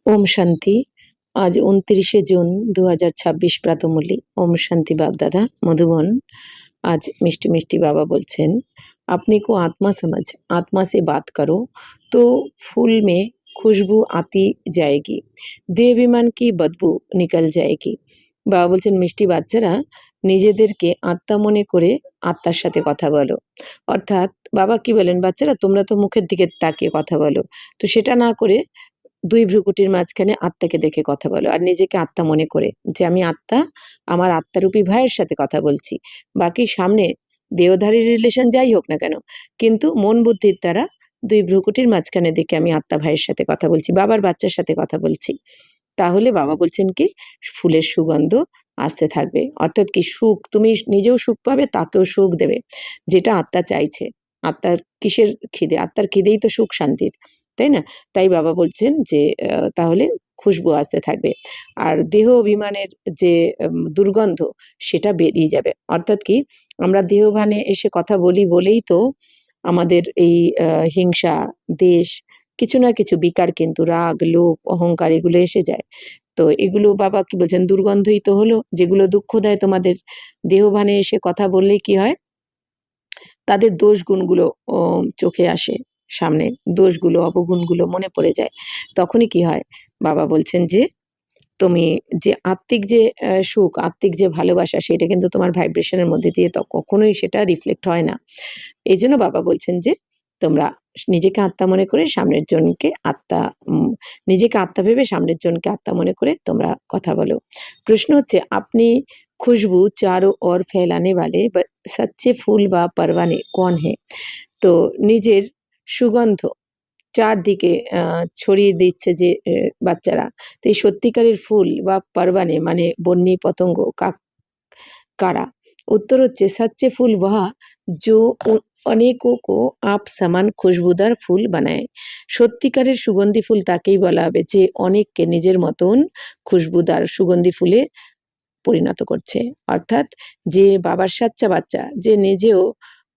ওম শান্তি। আজ 29শে জুন 2026 প্রাতমূলি। ওম শান্তি বাপদাদা मधुबन। आज मिष्टी मिष्टी बाबा बोलছেন अपने को आत्मा समझ, आत्मा से बात करो तो फूल में खुशबू आती जाएगी, देह अभिमान की बदबू निकल जाएगी। বাবা বলছেন মিষ্টি বাচ্চারা নিজেদেরকে আত্মা মনে করে আত্মার সাথে কথা বলো। অর্থাৎ বাবা কি বলেন, বাচ্চারা তোমরা তো মুখের দিকে তাকিয়ে কথা বলো, তো সেটা না করে দুই ভ্রুকুটির মাঝখানে আত্মাকে দেখে কথা বলো আর নিজেকে আত্মা মনে করে যে আমি আত্মা, আমার আত্মারূপী ভাইয়ের সাথে কথা বলছি। বাকি সামনে দেহধারী রিলেশন যাই হোক না কেন, কিন্তু মন বুদ্ধির দ্বারা দুই ভ্রুকুটির মাঝখানে দেখে আমি আত্মা ভাইয়ের সাথে কথা বলছি, বাবার বাচ্চার সাথে কথা বলছি। তাহলে বাবা বলছেন কি ফুলের সুগন্ধ আসতে থাকবে। অর্থাৎ কি সুখ, তুমি নিজেও সুখ পাবে, তাকেও সুখ দেবে, যেটা আত্মা চাইছে। আত্মার কিসের খিদে? আত্মার খিদেই তো সুখ শান্তির, তাই না? তাই বাবা বলছেন যে তাহলে খুশবু আসতে থাকবে আর দেহ অভিমানের যে দুর্গন্ধ সেটা বেরিয়ে যাবে। অর্থাৎ কি আমরা দেহভানে এসে কথা বলি বলেই তো আমাদের এই হিংসা, দেশ, কিছু না কিছু বিকার, কিন্তু রাগ, লোভ, অহংকার এগুলো এসে যায়। তো এগুলো বাবা কি বলছেন দুর্গন্ধই তো হলো, যেগুলো দুঃখ দেয় তোমাদের। দেহভানে এসে কথা বললেই কি হয়, তাদের দোষ গুণগুলো চোখে আসে সামনে, দোষগুলো অবগুণগুলো মনে পড়ে যায়। তখনই কি হয়, বাবা বলছেন যে তুমি যে আত্মিক যে সুখ, আত্মিক যে ভালোবাসা, সেটা কিন্তু তোমার ভাইব্রেশনের মধ্যে দিয়ে তো কখনোই সেটা রিফ্লেক্ট হয় না। এই জন্য বাবা বলছেন যে তোমরা নিজেকে আত্মা মনে করে সামনের জনকে আত্মা, নিজেকে আত্মা ভেবে সামনের জনকে আত্মা মনে করে তোমরা কথা বলো। প্রশ্ন হচ্ছে আপনি খুশবু চারো ওর ফেলানে वाले सच्चे फूल व परवाने कौन है? তো নিজের সুগন্ধ চারদিকে ছড়িয়ে দিচ্ছে যে বাচ্চারা, তো এই সত্যিকারের ফুল বা পারবানে মানে বন্যি পতঙ্গ কারা? উত্তর হচ্ছে সচ্চে ফুল वह जो অনেকোं को आप समान খুশবুদার ফুল বানায়। সত্যিকারের সুগন্ধি ফুল তাকেই বলা হবে যে অনেককে নিজের মতন খুশবুদার সুগন্ধি ফুলে পরিণত করছে। অর্থাৎ যে বাবার সাচ্চা বাচ্চা, যে নিজেও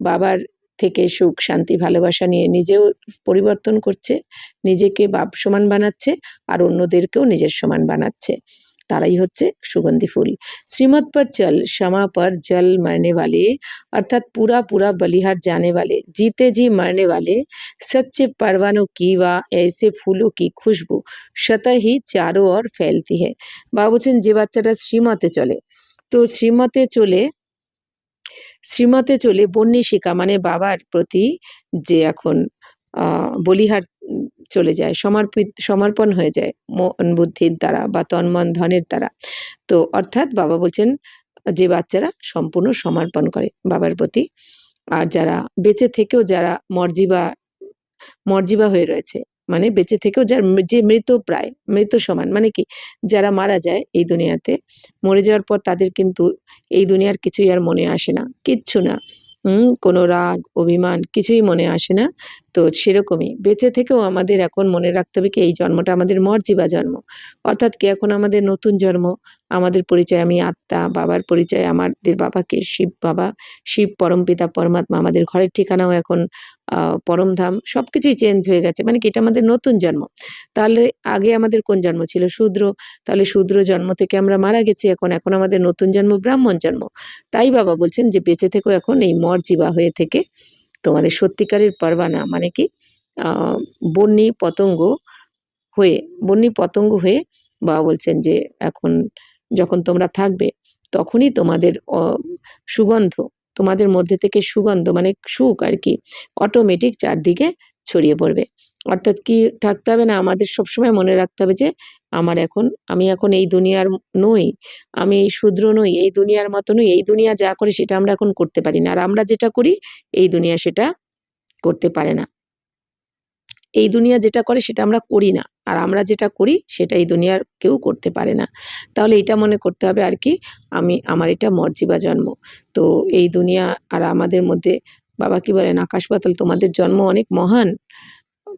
বাবার থেকে সুখ, শান্তি, ভালোবাসা নিয়ে নিজেও পরিবর্তন করছে, নিজেকে বাপ সমান বানাচ্ছে আর অন্যদেরকেও নিজের সমান বানাচ্ছে, তারাই হচ্ছে সুগন্ধি ফুল। শ্রীমত পর চল क्षमा पर जल मरने वाले, अर्थात पूरा पूरा बलिहार जाने वाले, जीते जी मरने वाले सच्चे परवानों की व ऐसे फूलों की खुशबू स्वतः ही चारों ओर फैलती है। বাবা বলছেন যে বাচ্চাটা শ্রীমতে চলে, তো শ্রীমতে চলে বন্যী শিখা মানে বাবার প্রতি যে এখন বলিহার চলে যায়, সমর্পণ হয়ে যায় মন বুদ্ধির দ্বারা বা তন মন ধনের দ্বারা। তো অর্থাৎ বাবা বলছেন যে বাচ্চারা সম্পূর্ণ সমর্পণ করে বাবার প্রতি, আর যারা বেঁচে থেকেও যারা মর্জিবা হয়ে রয়েছে, মানে বেঁচে থেকেও যে মৃত প্রায়, মৃত সমান মানে কি, যারা মারা যায় এই দুনিয়াতে, মরে যাওয়ার পর তাদের কিন্তু এই দুনিয়ার কিছুই আর মনে আসে না, কিচ্ছু না, কোনো রাগ অভিমান কিছুই মনে আসে না। তো সেরকমই বেঁচে থেকেও আমাদের এখন মনে রাখতে হবে কি এই জন্মটা আমাদের মর্জিবা জন্ম। অর্থাৎ কি এখন আমাদের নতুন জন্ম, আমাদের পরিচয় আমি আত্মা, বাবার পরিচয় আমাদের বাবাকে শিব বাবা, শিব পরমপিতা পরমাত্মা, আমাদের ঘরের ঠিকানাও এখন পরমধাম, সবকিছুই চেঞ্জ হয়ে গেছে, মানে কি এটা আমাদের নতুন জন্ম। তাহলে আগে আমাদের কোন জন্ম ছিল? শূদ্র। তাহলে শূদ্র জন্ম থেকে আমরা মারা গেছি, এখন আমাদের নতুন জন্ম ব্রাহ্মণ জন্ম। তাই বাবা বলছেন যে বেঁচে থেকেও এখন এই মর্জিবা হয়ে থেকে তোমাদের সত্যিকারের পারবানা মানে কি বন্যী পতঙ্গ হয়ে বাবা বলছেন যে এখন যখন তোমরা থাকবে তখনই তোমাদের সুগন্ধ, তোমাদের মধ্যে থেকে সুগন্ধ মানে সুখ আর কি অটোমেটিক চারদিকে ছড়িয়ে পড়বে। অর্থাৎ কি থাকতে হবে না, আমাদের সবসময় মনে রাখতে হবে যে আমি এখন এই দুনিয়ার নই, আমি এই শূদ্র নই, এই দুনিয়ার মতো নই, এই দুনিয়া যা করে সেটা আমরা এখন করতে পারি না, আর আমরা যেটা করি এই দুনিয়া সেটা করতে পারে না। এই দুনিয়া যেটা করে সেটা আমরা করি না, আর আমরা যেটা করি সেটা এই দুনিয়ার কেউ করতে পারে না। তাহলে এটা মনে করতে হবে আর কি আমার এটা মর্জিবা জন্ম। তো এই দুনিয়া আর আমাদের মধ্যে বাবা কি বলেন আকাশ পাতাল, তোমাদের জন্ম অনেক মহান,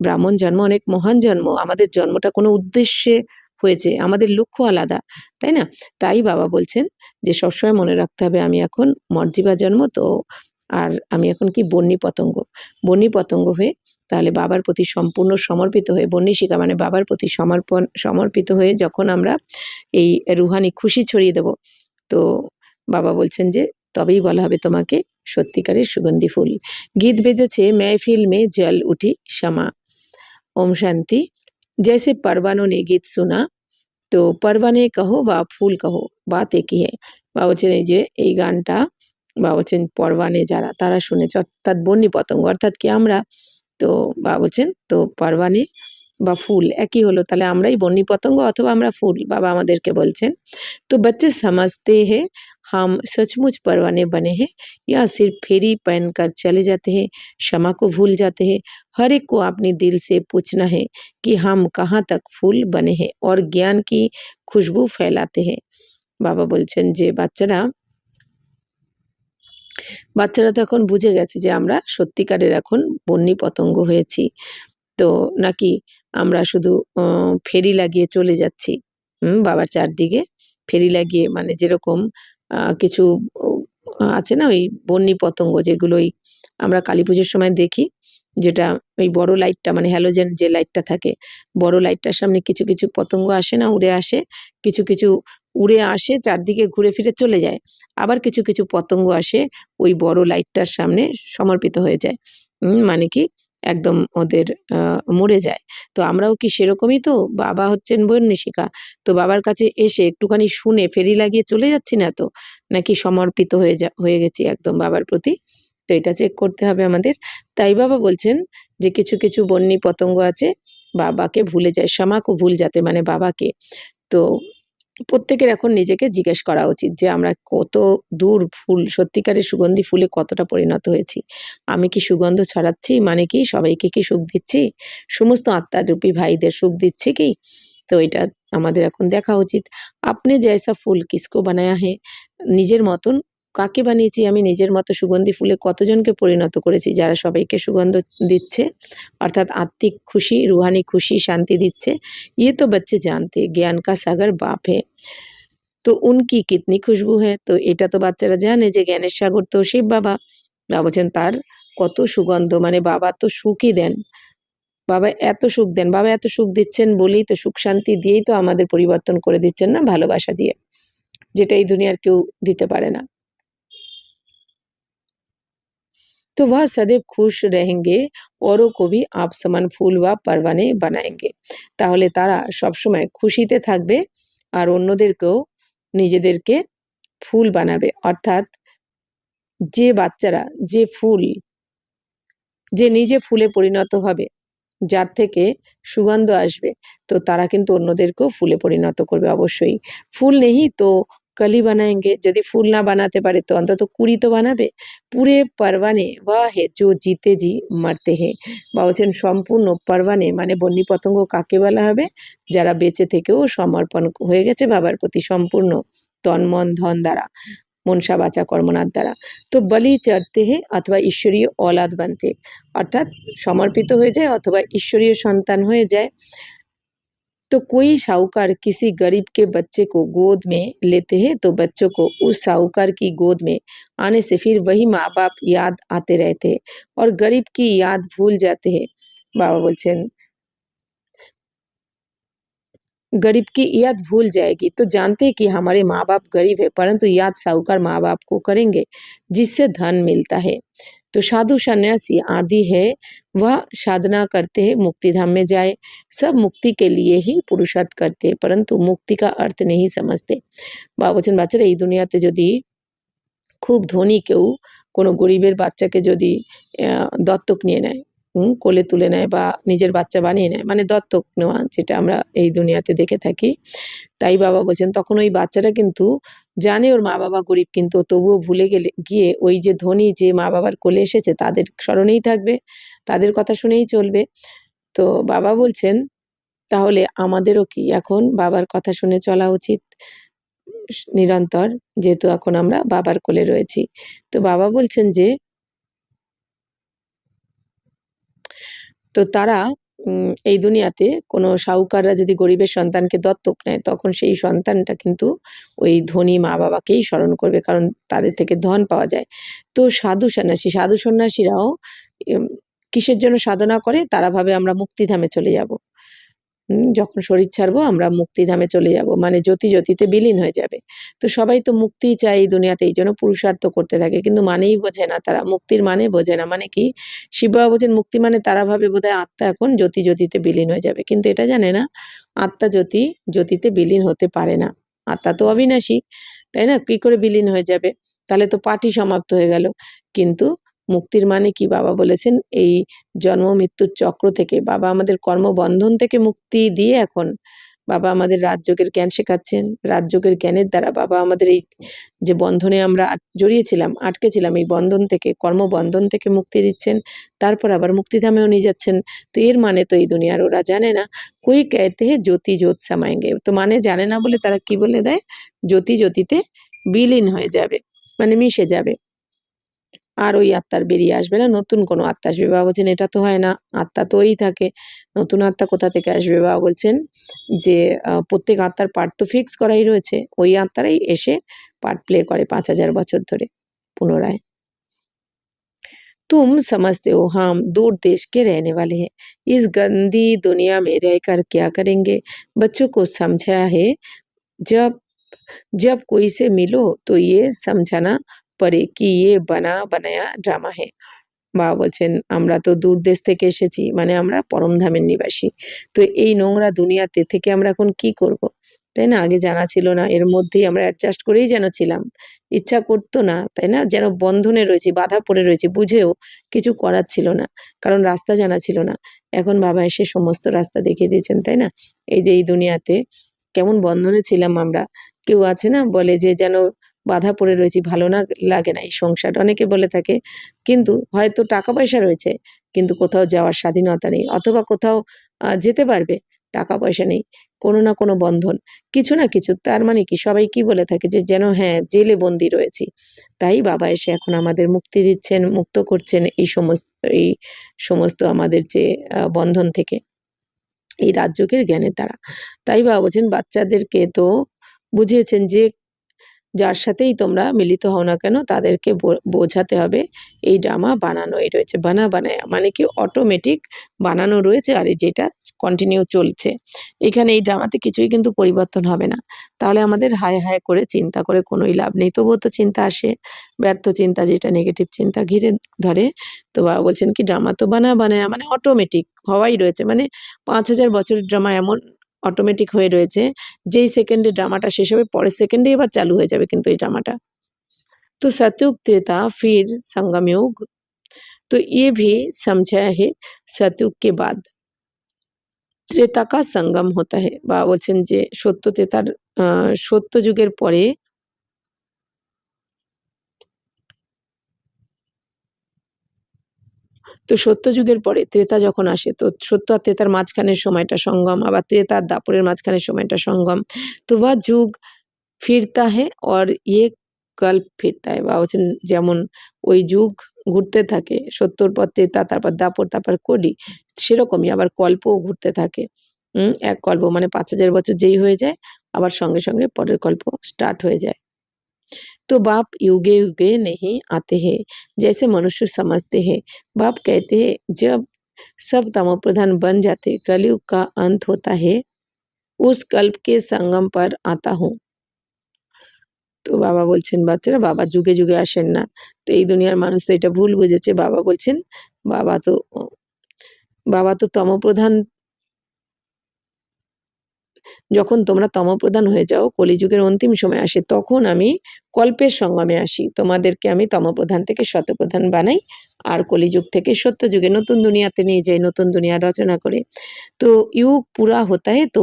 ব্রাহ্মণ জন্ম অনেক মহান জন্ম, আমাদের জন্মটা কোনো উদ্দেশ্যে হয়েছে, আমাদের লক্ষ্য আলাদা, তাই না? তাই বাবা বলছেন যে সবসময় মনে রাখতে হবে আমি এখন মর্জিবা জন্ম, তো আর আমি এখন কি বন্যী পতঙ্গ হয়ে তাহলে বাবার প্রতি সম্পূর্ণ সমর্পিত হয়ে, বন্নিশিকা মানে বাবার প্রতি সমর্পিত হয়ে যখন আমরা এই রুহানি খুশি ছড়িয়ে দেব, তো বাবা বলছেন যে তবেই বলা হবে তোমাকে সত্যিকারের সুগন্ধি ফুল। গীত বেজেছে महफिल में जल उठी शमा, ओम शांति। जैसे परवानों ने गीत सुना, তো পরবানে কহো বা ফুল কহো, বাত একই হে। বা বলছেন এই যে এই গানটা বা বলছেন পরবানে যারা তারা শুনেছে, অর্থাৎ বন্যী পতঙ্গ, অর্থাৎ কি আমরা। তো বা বলছেন তো পরবানে বা ফুল একই হলো, তাহলে আমরাই বন্যী পতঙ্গ অথবা আমরা ফুল, বাবা আমাদেরকে বলছেন। तो बच्चे समझते हैं हम सचमुच परवाने बने हैं या सिर्फ फेरी पहन कर चले जाते हैं, क्षमा को भूल जाते हैं। हर एक को अपने दिल से पूछना है कि हम कहाँ तक फूल बने हैं और ज्ञान की खुशबू फैलाते हैं। বাবা বলছেন যে বাচ্চারা তো এখন বুঝে গেছে যে আমরা সত্যিকারের এখন বন্যী পতঙ্গ হয়েছি, তো নাকি আমরা শুধু ফেরি লাগিয়ে চলে যাচ্ছি বাবার চারদিকে। ফেরি লাগিয়ে মানে যেরকম কিছু আছে না ওই বন্যী পতঙ্গ, যেগুলোই আমরা কালী পুজোর সময় দেখি, যেটা ওই বড় লাইটটা মানে হ্যালোজেন যে লাইটটা থাকে, বড় লাইটটার সামনে কিছু কিছু পতঙ্গ আসে না, উড়ে আসে, কিছু কিছু উড়ে আসে চারদিকে ঘুরে ফিরে চলে যায়, আবার কিছু কিছু পতঙ্গ আসে ওই বড় লাইটটার সামনে সমর্পিত হয়ে যায়, মানে কি একদম ওদের মরে যায়। তো আমরাও কি সেরকমই? তো বাবা হচ্ছেন বন্যিশিকা, তো বাবার কাছে এসে একটুখানি শুনে ফেরি লাগিয়ে চলে যাচ্ছি না তো, নাকি সমর্পিত হয়ে গেছি একদম বাবার প্রতি? তো এটা চেক করতে হবে আমাদের। তাই বাবা বলছেন যে কিছু কিছু বন্যী পতঙ্গ আছে বাবাকে ভুলে যায়, শ্যামাকে ভুল যাতে মানে বাবাকে। তো প্রত্যেকের এখন নিজেকে জিজ্ঞেস করা উচিত যে আমরা কত দূর ফুল, সত্যিকারের সুগন্ধি ফুলে কতটা পরিণত হয়েছি। আমি কি সুগন্ধ ছড়াচ্ছি, মানে কি সবাইকে কি সুখ দিচ্ছি, সমস্ত আত্মারূপী ভাইদের সুখ দিচ্ছি কি? তো এটা আমাদের এখন দেখা উচিত। আপনি জয়সা ফুল কিসকো বানায়া হে, নিজের মতন কাকে বানিয়েছি আমি, নিজের মতো সুগন্ধি ফুলে কতজনকে পরিণত করেছি যারা সবাইকে সুগন্ধ দিচ্ছে, অর্থাৎ আত্মিক খুশি, রুহানি খুশি, শান্তি দিচ্ছে। ये तो बच्चे जानते ज्ञान का सागर बाप है, তো উনকি কিতনি খুশবু হ্যাঁ, তো এটা তো বাচ্চারা জানে যে জ্ঞানের সাগর তো শিব বাবা। বাবা বলছেন তার কত সুগন্ধ, মানে বাবা তো সুখই দেন, বাবা এত সুখ দেন, বাবা এত সুখ দিচ্ছেন বলেই তো, সুখ শান্তি দিয়েই তো আমাদের পরিবর্তন করে দিচ্ছেন না, ভালোবাসা দিয়ে, যেটা এই দুনিয়ার কেউ দিতে পারে না। तो वह सदैव खुश रहेंगे औरों को भी आप समान ফুল বা পরওয়ানে বানাएंगे, তাহলে তারা সবসময় খুশিতে থাকবে আর অন্যদেরকেও নিজেদেরকে ফুল বানাবে, অর্থাৎ যে বাচ্চারা যে ফুল, যে নিজে ফুলে পরিণত হবে, যার থেকে সুগন্ধ আসবে, তো তারা কিন্তু অন্যদেরকেও ফুলে পরিণত করবে অবশ্যই। ফুল নেই তো কলি বানায়েঙ্গে, যদি ফুল না বানাতে পারে তো অন্তত কুড়ি তো বানাবে। পুরে পরওয়ানে ওয়া হে জো জিতে জি মরতে হে, বা বলছেন সম্পূর্ণ পরওয়ানে মানে বন্যী পতঙ্গ কাকে বলা হবে, যারা বেঁচে থেকেও সমর্পণ হয়ে গেছে বাবার প্রতি সম্পূর্ণ তন মন ধন দ্বারা, মনসা বাচা কর্মনাথ দ্বারা। তো বলি চড়তে হে অথবা ঈশ্বরীয় औलाद बनते, অর্থাৎ সমর্পিত হয়ে যায় অথবা ঈশ্বরীয় সন্তান হয়ে যায়। तो कोई साहूकार किसी गरीब के बच्चे को गोद में लेते हैं तो बच्चों को उस साहूकार की गोद में आने से फिर वही माँ बाप याद आते रहते हैं और गरीब की याद भूल जाते हैं। बाबा बोलছেন गरीब की याद भूल जाएगी, तो जानते हैं कि हमारे माँ बाप गरीब है परंतु याद साहूकार माँ बाप को करेंगे जिससे धन मिलता है। तो साधु सन्यासी आदि है वह साधना करते हैं मुक्ति धाम में जाए, सब मुक्ति के लिए ही पुरुषार्थ करते हैं परंतु मुक्ति का अर्थ नहीं समझते। বাবা বলছেন বাচ্চারা এই দুনিয়াতে যদি খুব ধনী কেউ কোনো গরিবের বাচ্চাকে যদি দত্তক নিয়ে নেয়, কোলে তুলে নেয় বা নিজের বাচ্চা বানিয়ে নেয়, মানে দত্তক নেওয়া যেটা আমরা এই দুনিয়াতে দেখে থাকি, তাই বাবা বলছেন তখন ওই বাচ্চাটা কিন্তু জানে ওর মা বাবা গরিব, কিন্তু তবুও ভুলে গিয়ে ওই যে ধনী যে মা বাবার কোলে এসেছে তাদের স্মরণেই থাকবে, তাদের কথা শুনেই চলবে। তো বাবা বলছেন তাহলে আমাদেরও কি এখন বাবার কথা শুনে চলা উচিত নিরন্তর, যেহেতু এখন আমরা বাবার কোলে রয়েছি। তো বাবা বলছেন যে তো তারা এই দুনিয়াতে কোনো সাহুকাররা যদি গরিবের সন্তানকে দত্তক নেয় তখন সেই সন্তানটা কিন্তু ওই ধনী মা বাবাকেই স্মরণ করবে, কারণ তাদের থেকে ধন পাওয়া যায়। তো সাধু সন্ন্যাসীরাও কিসের জন্য সাধনা করে? তারা ভাবে আমরা মুক্তিধামে চলে যাব। যখন শরীর ছাড়বো আমরা মুক্তিধামে চলে যাব, মানে জ্যোতি জ্যোতিতে বিলীন হয়ে যাবে। তো সবাই তো মুক্তিই চায় এই দুনিয়াতে, এই জন্য পুরুষার্থ করতে থাকে, কিন্তু মানেই বোঝে না তারা, মুক্তির মানে বোঝে না। মানে কি? শিব বাবা বলছেন মুক্তি মানে তারা ভাবে বোধহয় আত্মা এখন জ্যোতি জ্যোতিতে বিলীন হয়ে যাবে, কিন্তু এটা জানে না আত্মা জ্যোতি জ্যোতিতে বিলীন হতে পারে না। আত্মা তো অবিনাশী, তাই না? কি করে বিলীন হয়ে যাবে? তাহলে তো পাঠই সমাপ্ত হয়ে গেল। কিন্তু মুক্তির মানে কি? বাবা বলেছেন এই জন্ম মৃত্যুর চক্র থেকে, বাবা আমাদের কর্মবন্ধন থেকে মুক্তি দিয়ে এখন বাবা আমাদের রাজযোগের জ্ঞান শেখাচ্ছেন। রাজযোগের জ্ঞানের দ্বারা বাবা আমাদের এই যে বন্ধনে আমরা জড়িয়েছিলাম, আটকেছিলাম, এই বন্ধন থেকে, কর্মবন্ধন থেকে মুক্তি দিচ্ছেন, তারপর আবার মুক্তিধামেও নিয়ে যাচ্ছেন। তো এর মানে তো এই দুনিয়ার ওরা জানে না। কোই कहते हैं জ্যোতি জ্যোৎ समाएंगे, তো মানে জানে না বলে তারা কি বলে দেয়? জ্যোতি জ্যোতিতে বিলীন হয়ে যাবে, মানে মিশে যাবে। আর ওই আত্মার বেরিয়ে আসবে না, নতুন কোনো আত্মা আসবে। বাবা বলছেন এটা তো হয় না, আত্মা তো ওই থাকে, নতুন আত্মা কোথা থেকে আসবে? বাবা বলছেন যে প্রত্যেক আত্মার পার্ট তো ফিক্স করাই রয়েছে, ওই আত্মারাই এসে পার্ট প্লে করে 5000 বছর ধরে পুনরায়। तुम समझते हो हम दूर देश के रहने वाले हैं, इस गंदी दुनिया में रहकर क्या करेंगे? बच्चों को समझाया है, जब जब कोई से मिलो तो ये समझाना पड़े कि ये बना बनाया ड्रामा है। বাবা বলছেন আমরা তো দূর দেশ থেকে এসেছি, মানে আমরা পরমধামের নিবাসী। তো এই নোংরা দুনিয়াতে থেকে আমরা এখন কি করব? তাই না? আগে জানা ছিল না, এর মধ্যেই আমরা অ্যাডজাস্ট করেই যেন ছিলাম। ইচ্ছা করতো না, তাই না? যেন বন্ধনে রয়েছি, বাধা পড়ে রয়েছি, বুঝেও কিছু করার ছিল না। কারণ রাস্তা জানা ছিল না। এখন বাবা এসে সমস্ত রাস্তা দেখিয়ে দিয়েছেন, তাই না? এই যে এই দুনিয়াতে কেমন বন্ধনে ছিলাম আমরা। কেউ আছে না বলে যে যেন বাধা পড়ে রয়েছি, ভালো না লাগে না এই সংসার। অনেকে বলে থাকে, কিন্তু হয়তো টাকা পয়সা রয়েছে, কিন্তু কোথাও যাওয়ার স্বাধীনতা নেই, অথবা কোথাও যেতে পারবে, টাকা পয়সা নেই। কোনো না কোনো বন্ধন, কিছু না কিছু। তার মানে কি? সবাই কি বলে থাকে যে যেন হ্যাঁ, জেলে বন্দী রয়েছি। তাই বাবা এসে এখন আমাদের মুক্তি দিচ্ছেন, মুক্ত করছেন এই সমস্ত আমাদের যে বন্ধন থেকে, এই রাজযোগের জ্ঞানের দ্বারা। তাই বাবা বলছেন বাচ্চাদেরকে তো বুঝিয়েছেন যে যার সাথেই তোমরা মিলিত হও না কেন তাদেরকে বোঝাতে হবে এই ড্রামা বানানোই রয়েছে। বানা বানায়া মানে কি? অটোমেটিক বানানো রয়েছে, আর যেটা কন্টিনিউ চলছে। এখানে এই ড্রামাতে কিছুই কিন্তু পরিবর্তন হবে না। তাহলে আমাদের হায় হায় করে চিন্তা করে কোনোই লাভ নেই। তবুও তো চিন্তা আসে, ব্যর্থ চিন্তা, যেটা নেগেটিভ চিন্তা ঘিরে ধরে। তো বাবা বলছেন কি ড্রামা তো বানা বানায়া মানে অটোমেটিক হওয়াই রয়েছে। মানে 5000 বছরের ড্রামা এমন অটোমেটিক হয়ে রয়েছে, যেই সেকেন্ডে ড্রামাটা শেষ হবে পরের সেকেন্ডেই এবার চালু হয়ে যাবে কিন্তু এই ড্রামাটা। तो सतयुग त्रेता फिर संगम युग, तो ये भी समझाया है सतयुग के बाद ত্রেতা কা সঙ্গম হতা হে। বাবা বলছেন যে সত্য ত্রেতার সত্য যুগের পরে, তো সত্য যুগের পরে ত্রেতা যখন আসে, তো সত্য আর ত্রেতার মাঝখানের সময়টা সঙ্গম, আবার ত্রেতা আর দাপরের মাঝখানের সময়টা সঙ্গম। তো ওয়া যুগ ফিরতা হে और ये কল্প ফিরতা হে। বাবা বলছেন যেমন ওই যুগ ঘুরতে থাকে, সত্যর পর ত্রেতা, তারপর দাপর, তারপর কলি, সেরকমই আবার কল্পও ঘুরতে থাকে। এক কল্প মানে 5000 বছর যেই হয়ে যায়, আবার সঙ্গে সঙ্গে পরের কল্প স্টার্ট হয়ে যায়। तो बाप युगे युगे नहीं आते हैं, जैसे मनुष्य समझते हैं। बाप कहते हैं जब सब तमोप्रधान बन जाते, कलयुग का अंत होता है, उस कल्प के संगम पर आता हूँ। তো বাবা বলছেন বাচ্চারা বাবা যুগে যুগে আসেন না। তো এই দুনিয়ার মানুষ তো এটা ভুল বুঝেছে। বাবা বলছেন বাবা তো বাবা তো তমোপ্রধান, যখন তোমরা তমোপ্রধান হয়ে যাও, কলিযুগের অন্তিম সময় আসে, তখন আমি কল্পের সঙ্গমে আসি। তোমাদেরকে আমি তমোপ্রধান থেকে শতপ্রধান বানাই, আর কলিযুগ থেকে সত্য যুগে নতুন দুনিয়াতে নিয়ে যাই, নতুন দুনিয়া রচনা করে। তো युग पूरा होता है तो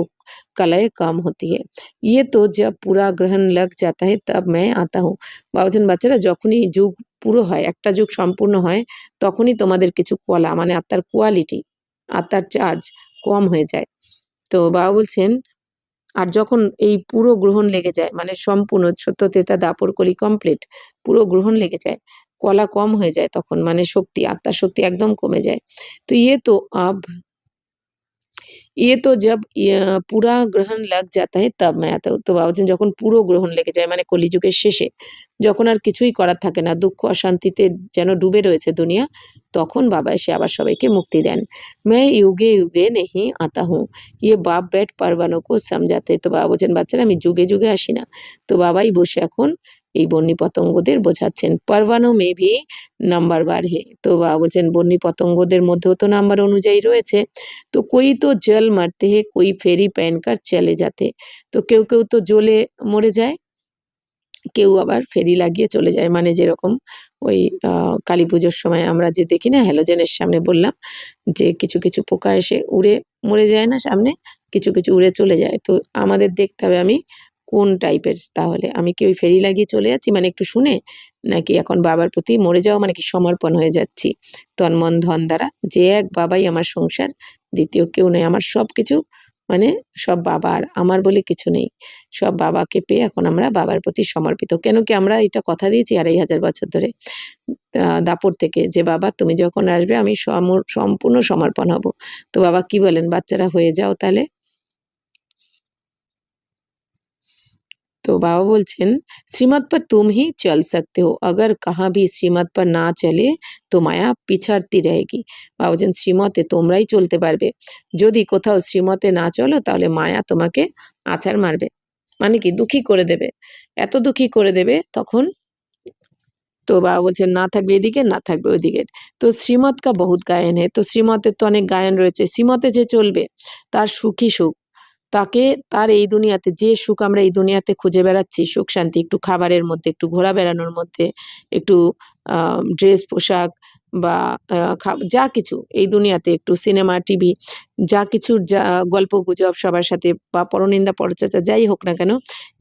कलाएँ कम होती है। ये तो जब पूरा ग्रहण लग जाता है तब मैं आता हूँ। বাবা বলছেন বাচ্চারা যখনই যুগ পুরো হয়, একটা যুগ সম্পূর্ণ হয়, তখনই তোমাদের কিছু কলা মানে আত্মার কোয়ালিটি, আত্মার চার্জ কম হয়ে যায়। তো বাবা বলছেন আর যখন এই পুরো গ্রহণ লেগে যায়, মানে সম্পূর্ণ সত্য, তেতা, দাপর, কলি কমপ্লিট, পুরো গ্রহণ লেগে যায়, কলা কম হয়ে যায় তখন, মানে শক্তি, আত্মার শক্তি একদম কমে যায়। তো ইয়ে তো আব ये तो जब पूरा গ্রহণ লাগ जाता है तब मैं आता हूँ। তো বাবা বলছেন যখন পুরো গ্রহণ লেগে যায় মানে কলিযুগের শেষে, যখন আর কিছুই করার থাকে না, দুঃখ অশান্তিতে যেন ডুবে রয়েছে দুনিয়া, তখন বাবা এসে আবার সবাইকে মুক্তি দেন। मैं युगे युगे नहीं आता हूँ, ये बाप बेट परवानों को समझाते। তো বাবা বলছেন বাচ্চারা আমি যুগে যুগে আসি না। তো বাবাই বসে এখন এই বন্যী পতঙ্গদের বোঝাচ্ছেন। परवानों में भी নাম্বারবার হে। তো বাবা বলছেন বন্যী পতঙ্গদের মধ্যেও তো নাম্বার অনুযায়ী রয়েছে। তো कोई तो जल मरते हैं, कोई फेरी पहनकर चले जाते। তো কেউ কেউ তো জ্বলে মরে যায়, কেউ আবার ফেরি লাগিয়ে চলে যায়। মানে যেরকম ওই কালীপুজোর সময় আমরা যে দেখি না হ্যালোজেনের সামনে বললাম যে কিছু কিছু পোকা এসে উড়ে মরে যায় না সামনে, কিছু কিছু উড়ে চলে যায়। তো আমাদের দেখতে হবে আমি কোন টাইপের, তাহলে আমি কি ওই ফেরি লাগিয়ে চলে যাচ্ছি মানে একটু শুনে, নাকি এখন বাবার প্রতি মরে যাওয়া মানে কি সমর্পণ হয়ে যাচ্ছি তন মন ধন দ্বারা, যে এক বাবাই আমার সংসার, দ্বিতীয় কেউ নেই, আমার সব কিছু মানে সব বাবার, আমার বলে কিছু নেই, সব বাবাকে পেয়ে এখন আমরা বাবার প্রতি সমর্পিত। কেন কি আমরা এটা কথা দিয়েছি ২৫০০ বছর ধরে দাপর থেকে, যে বাবা তুমি যখন আসবে আমি সম্পূর্ণ সমর্পণ হব। তো বাবা কি বলেন বাচ্চারা হয়ে যাও তাহলে। तो बाबा बोलছেন श्रीमत पर तुम ही चल सकते हो, अगर कहाँ भी श्रीमत पर ना चले তো মায়া পিছাড়তি रहेगी। বাবা বলছেন শ্রীমতে তোমরাই চলতে পারবে, যদি কোথাও শ্রীমতে না চলো তাহলে মায়া তোমাকে আছাড় মারবে, মানে কি দুঃখী করে দেবে, এত দুঃখী করে দেবে তখন। তো বাবা বলছেন না থাকবে এদিকে না থাকবে ওইদিকে। তো শ্রীমত কা বহুত গায়ন হে, তো শ্রীমতের তো অনেক গায়ন রয়েছে, শ্রীমতে যে চলবে তার সুখী সুখ, তাকে তার এই দুনিয়াতে যে সুখ আমরা এই দুনিয়াতে খুঁজে বেড়াচ্ছি, সুখ শান্তি একটু খাবারের মধ্যে, একটু ঘোরা বেড়ানোর মধ্যে, একটু ড্রেস পোশাক বা যা কিছু এই দুনিয়াতে একটু সিনেমা টিভি যা কিছুর যা গল্প গুজব সবার সাথে বা পরনিন্দা পরচর্চা যাই হোক না কেন,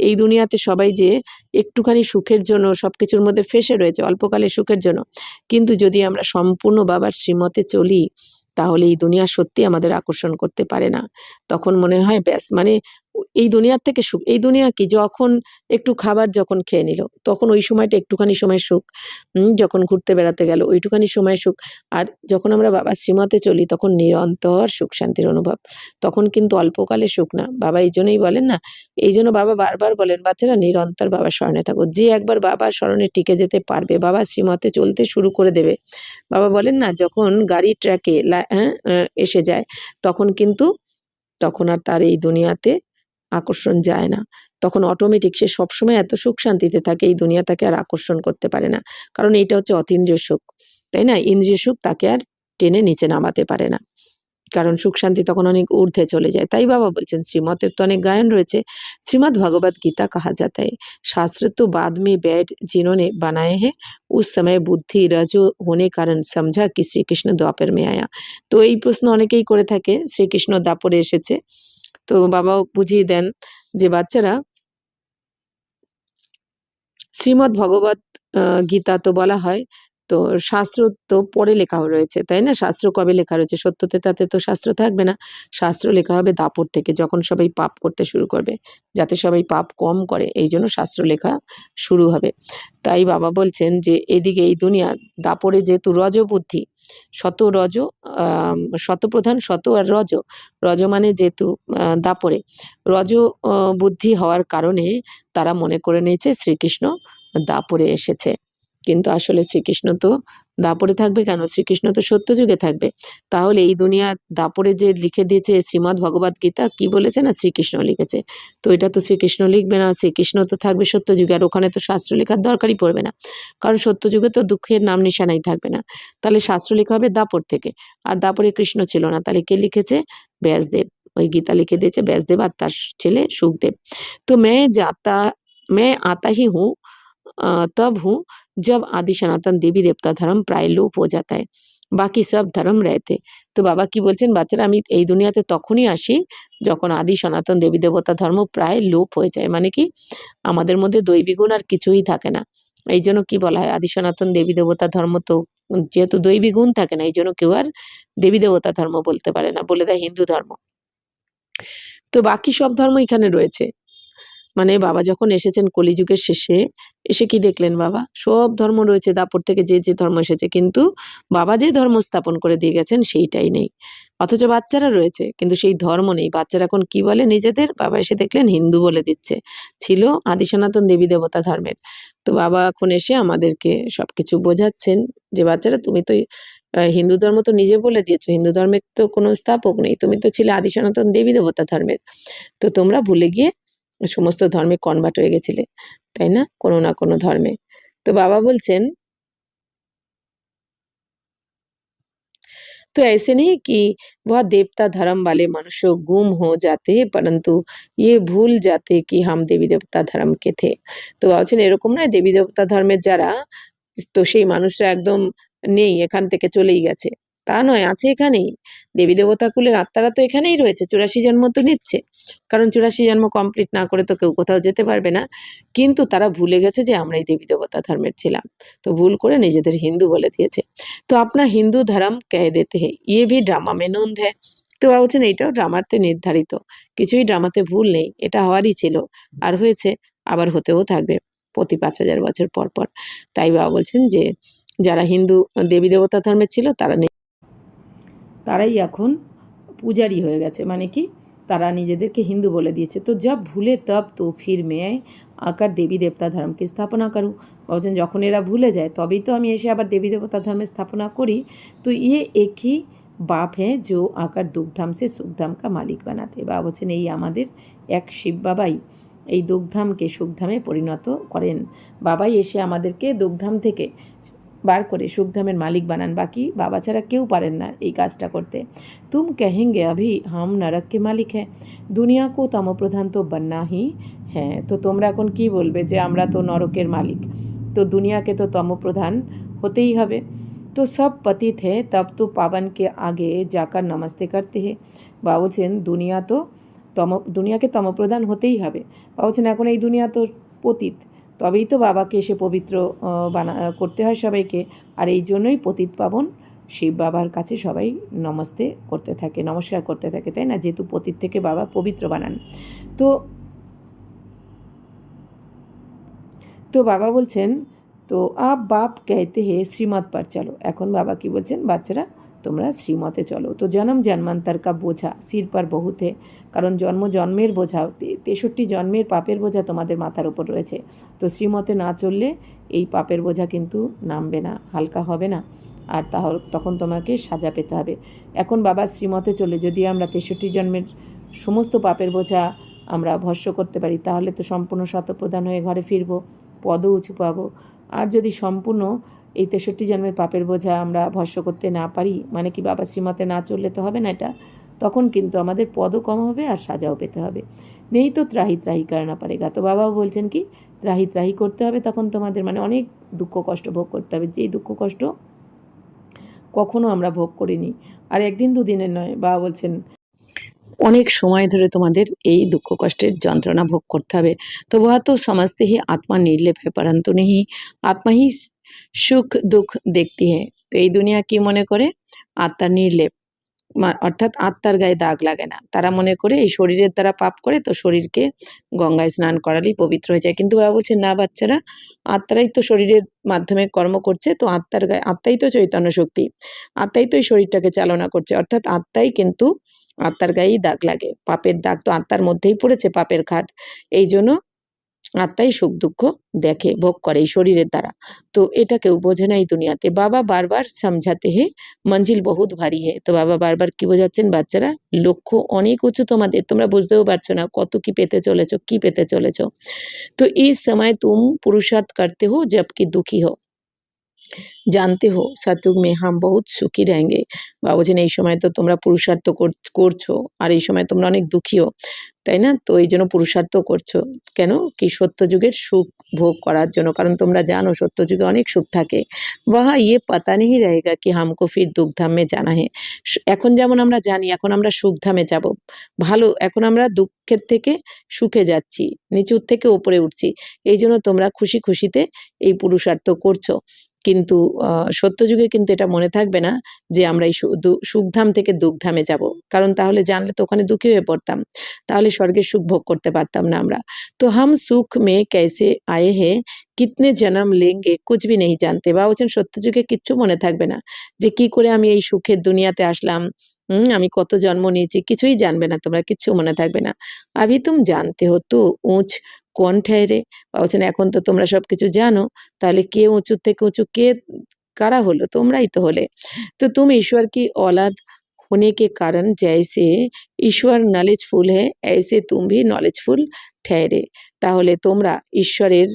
এই দুনিয়াতে সবাই যে একটুখানি সুখের জন্য সবকিছুর মধ্যে ফেঁসে রয়েছে অল্পকালের সুখের জন্য, কিন্তু যদি আমরা সম্পূর্ণ বাবার শ্রীমতে চলি তাহলে এই দুনিয়া সত্যি আমাদের আকর্ষণ করতে পারে না। তখন মনে হয় ব্যাস মানে এই দুনিয়ার থেকে সুখ, এই দুনিয়া কি যখন একটু খাবার যখন খেয়ে নিল তখন ওই সময়টা একটুখানি সময় সুখ, যখন ঘুরতে বেড়াতে গেল ওইটুখানি সময় সুখ, আর যখন আমরা বাবার শ্রীমতে চলি তখন নিরন্তর সুখ শান্তির অনুভব, তখন কিন্তু অল্পকালে সুখ না। বাবা এই জন্যই বলেন না, এই জন্য বাবা বারবার বলেন বাচ্চারা নিরন্তর বাবার স্মরণে থাকো, যে একবার বাবার স্মরণে টিকে যেতে পারবে বাবার শ্রীমতে চলতে শুরু করে দেবে। বাবা বলেন না যখন গাড়ি ট্র্যাকে এসে যায় তখন কিন্তু তখন আর তার এই দুনিয়াতে আকর্ষণ যায় না, তখন অটোমেটিক সে সবসময় এত সুখ শান্তিতে থাকে এই দুনিয়া তাকে আর আকর্ষণ করতে পারে না, কারণ এইটা হচ্ছে অতীন্দ্রিয় সুখ, তাই না? ইন্দ্রিয় সুখ তাকে আর টেনে নিচে নামাতে পারে না, কারণ সুখ শান্তি তখন অনেক ঊর্ধ্বে চলে যায়। তাই বাবা বলছেন শ্রীমতের তো অনেক গায়ন রয়েছে। শ্রীমদ্ ভগবত गीता कहा जाता है, शास्त्र तो बाद में बैठ जिन्होंने बनाए हैं, उस समय बुद्धि रजो होने कारण समझा कि শ্রীকৃষ্ণ দ্বাপর में आया। তো এই প্রশ্ন অনেকেই করে থাকে শ্রীকৃষ্ণ দ্বাপরে এসেছে। তো বাবাও বুঝিয়ে দেন যে বাচ্চারা শ্রীমদ্ ভগবত গীতা তো বলা হয়, তো শাস্ত্র তো পরে লেখা রয়েছে তাই না? শাস্ত্র কবে লেখা রয়েছে? সত্যতে তো শাস্ত্র থাকবে না, শাস্ত্র লেখা হবে দাপর থেকে যখন সবাই পাপ করতে শুরু করবে, যাতে সবাই পাপ কম করে এই জন্য শাস্ত্র লেখা শুরু হবে। তাই বাবা বলছেন যে এদিকে এই দুনিয়া দাপরে যেহেতু রজ বুদ্ধি, শত রজ শতপ্রধান শত আর রজ, রজ মানে যেহেতু দাপরে রজ বুদ্ধি হওয়ার কারণে তারা মনে করে নিয়েছে শ্রীকৃষ্ণ দাপরে এসেছে, কিন্তু আসলে শ্রীকৃষ্ণ তো দাপরে থাকবে কেন? শ্রীকৃষ্ণ তো সত্যযুগে থাকবে। তাহলে এই দুনিয়া দাপরে যে লিখে দিয়েছে শ্রীমদ্ ভগবত গীতা কি বলেছে না শ্রীকৃষ্ণ লিখেছে, তো এটা তো শ্রীকৃষ্ণ লিখবে না, শ্রীকৃষ্ণ তো থাকবে সত্যযুগে, আর ওখানে তো শাস্ত্র লেখার দরকারই পড়বে না, কারণ সত্যযুগে তো দুঃখের নাম নিশানাই থাকবে না। তাহলে শাস্ত্র লেখা হবে দাপর থেকে, আর দাপরে কৃষ্ণ ছিল না, তাহলে কে লিখেছে? ব্যাসদেব, ওই গীতা লিখে দিয়েছে ব্যাসদেব আর তার ছেলে সুখদেব। তো मैं आता ही हूँ तब हूँ जब आदि सनातन देवी देवता धर्म प्राय लोप हो जाता है, বাকি সব ধর্ম রয়েতে। তো বাবা কি বলছেন বাচ্চারা আমি এই দুনিয়াতে তখনই আসি যখন আদি সনাতন দেবী দেবতা ধর্ম প্রায় লোপ হয়ে যায়, মানে কি আমাদের মধ্যে দৈবী গুণ আর কিছুই থাকে না। এই জন্য কি বলা হয় আদি সনাতন দেবী দেবতা ধর্ম, তো যেহেতু দৈবী গুণ থাকে না এই জন্য কেউ আর দেবী দেবতা ধর্ম বলতে পারে না, বলে দেয় হিন্দু ধর্ম। তো বাকি সব ধর্ম এখানে রয়েছে, মানে বাবা যখন এসেছেন কলিযুগের শেষে, এসে কি দেখলেন বাবা? সব ধর্ম রয়েছে, দাপর থেকে যে ধর্ম এসেছে, কিন্তু বাবা যে ধর্ম স্থাপন করে দিয়ে গেছেন সেইটাই নেই। অথচ বাচ্চারা রয়েছে, কিন্তু সেই ধর্ম নেই। বাচ্চারা এখন কি বলে নিজেদের? বাবা এসে দেখলেন হিন্দু বলে দিচ্ছে। ছিল আদি সনাতন দেবী দেবতা ধর্মের। তো বাবা এখন এসে আমাদেরকে সবকিছু বোঝাচ্ছেন যে, "বাচ্চারা তুমি তো হিন্দু ধর্ম তো নিজে বলে দিয়েছো। হিন্দু ধর্মের তো কোনো স্থাপক নেই। তুমি তো ছিলে আদি সনাতন দেবী দেবতা ধর্মের। তো তোমরা ভুলে গিয়ে সমস্ত ধর্মে কনভার্ট হয়ে গেছিলে, তাই না? কোনো না কোনো ধর্মে।" তো বাবা বলছেন, "तो ऐसे नहीं कि वह देवता धर्म वाले मनुष्य गुम हो जाते हैं, परंतु ये भूल जाते कि हम देवी देवता धर्म के थे।" তো বাবা বলছেন এরকম নয়, দেবী দেবতা ধর্মের যারা, তো সেই মানুষরা একদম নেই, এখান থেকে চলেই গেছে। তা নয়, আছে এখানেই। দেবী দেবতা কুলের আত্মারা তো এখানেই রয়েছে। ৮৪ জন্ম তো নিচ্ছে। কারণ ৮৪ জন্ম কমপ্লিট না করে তো কেউ কোথাও যেতে পারবে না। কিন্তু তারা ভুলে গেছে যে আমরা এই দেবী দেবতা ধর্মের ছিলাম। তো ভুল করে নিজেদের হিন্দু বলে দিয়েছে। তো अपना हिंदू धर्म कह देते हैं, ये भी ड्रामा में नोंद है। তো বাবা বলছেন এইটাও ড্রামাতে নির্ধারিত। কিছুই ড্রামাতে ভুল নেই। এটা হওয়ারই ছিল। আর হয়েছে, আবার হতেও থাকবে প্রতি ৫,০০০ বছর পর, পর। তাই বাবা বলছেন যে যারা হিন্দু দেবী দেবতা ধর্মের ছিল তারা নেই, তারাই এখন পূজারি হয়ে গেছে। মানে কি? তারা নিজেদেরকে হিন্দু বলে দিয়েছে। তো जब भूले तब तो फिर मैं आकर देवी देवता धर्म की स्थापना करूँ। বলছেন যখন এরা ভুলে যায় তবেই তো আমি এসে আবার দেবী দেবতা ধর্মের স্থাপনা করি। তো ये एक ही बाप है जो आकर दुखधाम से सुखधाम का मालिक बनाते। বাবা বলছেন এই আমাদের এক শিব বাবাই এই দুখধামকে সুখধামে পরিণত করেন। বাবাই এসে আমাদেরকে দুখধাম থেকে বার করে সুখধামের মালিক বানান। বাকি বাবা ছাড়া কেউ পারেন না এই কাজটা করতে। তুম কহেঙ্গে अभी हम नरक के मालिक हैं, दुनिया को तमोप्रधान तो बनना ही है। তো তোমরা এখন কি বলবে যে আমরা তো নরকের মালিক, তো দুনিয়াকে তো তমোপ্রধান হতেই হবে। তো সব পতিত है तब तो पावन के आगे जाकर नमस्ते करते हैं। বাবা বলছেন দুনিয়াকে তমোপ্রধান হতেই হবে। বাবা বলছেন এখন এই দুনিয়া তো পতিত, তবেই তো বাবাকে এসে পবিত্র করতে হয় সবাইকে। আর এই জন্যই পতিত পাবন শিব বাবার কাছে সবাই নমস্তে করতে থাকে, নমস্কার করতে থাকে, তাই না? যেহেতু পতিত থেকে বাবা পবিত্র বানান। তো তো বাবা বলছেন, তো আপ বাপ कहते हैं শ্রীমত पर चलो। এখন বাবা কি বলছেন? বাচ্চারা তোমরা শ্রীমতে চলো। তো জনম জন্মান্তর কা বোঝা সির পর বহুত है, কারণ জন্ম জন্মের বোঝা, ৬৩ জন্মের পাপের বোঝা তোমাদের মাথার উপর রয়েছে। তো শ্রীমতে না চললে এই পাপের বোঝা কিন্তু নামবে না, হালকা হবে না। আর তখন তোমাকে সাজা পেতে হবে। এখন বাবার শ্রীমতে চলে যদি আমরা ৬৩ জন্মের সমস্ত পাপের বোঝা আমরা ভস্ম করতে পারি, তাহলে তো সম্পূর্ণ শতপ্রধান হয়ে ঘরে ফিরবো, পদও উঁচু পাবো। আর যদি সম্পূর্ণ এই ৬৩ জন্মের পাপের বোঝা আমরা ভস্ম করতে না পারি, মানে কি বাবা শ্রীমতে না চললে তো হবে না এটা, তখন কিন্তু আমাদের পদও কম হবে আর সাজাও পেতে হবে। নেই তো ত্রাহি ত্রাহি করনা পারেগা। তো বাবাও বলছেন কি ত্রাহি ত্রাহি করতে হবে, তখন তোমাদের মানে অনেক দুঃখ কষ্ট ভোগ করতে হবে, যেই দুঃখ কষ্ট কখনো আমরা ভোগ করিনি। আর একদিন দুদিনের নয়, বাবা বলছেন অনেক সময় ধরে তোমাদের এই দুঃখ কষ্টের যন্ত্রণা ভোগ করতে হবে। তো वह तो समझते ही आत्मा निर्लेप है, परंतु नहीं आत्मा ही সুখ দুঃখ দেখती है। তো এই দুনিয়া কি মনে করে? আত্মা নির্লেপ, অর্থাৎ আত্মার গায়ে দাগ লাগে না। তারা মনে করে এই শরীরের দ্বারা পাপ করে তো শরীরকে গঙ্গায় স্নান করালেই পবিত্র হয়ে যায়। কিন্তু বাবা বলছেন না বাচ্চারা, আত্মারাই তো শরীরের মাধ্যমে কর্ম করছে, তো আত্মার গায়ে, আত্মাই তো চৈতন্য শক্তি, আত্মাই তো এই শরীরটাকে চালনা করছে, অর্থাৎ আত্মাই কিন্তু, আত্মার গায়েই দাগ লাগে। পাপের দাগ তো আত্মার মধ্যেই পড়েছে, পাপের খাদ। এই জন্য আত্মাই সুখ দুঃখ দেখে, ভোগ করে এই শরীরের দ্বারা। তো এটা কেউ বোঝে না এই দুনিয়াতে। বাবা বারবার সমঝাতে হে মঞ্জিল বহুত ভারী হে। তো বাবা বারবার কি বোঝাচ্ছেন? বাচ্চারা লক্ষ্য অনেক উঁচু তোমাদের, তোমরা বুঝতেও পারছো না কত কি পেতে চলেছো, কি পেতে চলেছো। তো এই সময় তুম পুরুষার্থ করতে হো জবকি দুঃখী হো, জানতে হো সতযুগ মে হাম বহুত সুখী रहेंगे। বাবা বলছেন এই সময় তো তোমরা পুরুষার্থ করছো, আর এই সময় তোমরা অনেক দুঃখীও, তাই না? তো এই জন্য পুরুষার্থ করছো কেন? কি সত্যযুগের সুখ ভোগ করার জন্য, কারণ তোমরা জানো সত্যযুগে অনেক সুখ থাকে। ওয়াহা ইয়ে পাতা নেই রহেগা কি হামকো ফির দুঃখধাম মে জানা হে। এখন যেমন আমরা জানি এখন আমরা সুখধামে যাব, ভালো, এখন আমরা দুঃখের থেকে সুখে যাচ্ছি, নিচুর থেকে ওপরে উঠছি। এই জন্য তোমরা খুশি খুশিতে এই পুরুষার্থ করছো। কিন্তু সত্যযুগে কিন্তু এটা মনে থাকবে না যে আমরা এই সুখধাম থেকে দুঃখধামে যাব, কারণ তাহলে জানলে তো ওখানে দুঃখী হয়ে পড়তাম, তাহলে স্বর্গের সুখ ভোগ করতে পারতাম না আমরা। তো হাম সুখ মে कैसे आए हैं, কিতনে জনম লেঙ্গে কুছ ভি নেই জানতে। বা বলছেন সত্যযুগে কিচ্ছু মনে থাকবে না যে কি করে আমি এই সুখের দুনিয়াতে আসলাম, আমি কত জন্ম নিয়েছি, কিছুই জানবে না তোমরা, কিচ্ছু মনে থাকবে না। আভি তুম জানতে হো তো উঁচ কোন ঠেহরে। বা বলছেন এখন তো তোমরা সবকিছু জানো, তাহলে কে উঁচুর থেকে উঁচু, কে কারা হলো, তোমরাই তো হলে। तो तुम ईश्वर की औलाद होने के कारण जैसे ईश्वर नॉलेजफुल है ऐसे तुम भी नॉलेजफुल ठहरे। তাহলে তোমরা ঈশ্বরের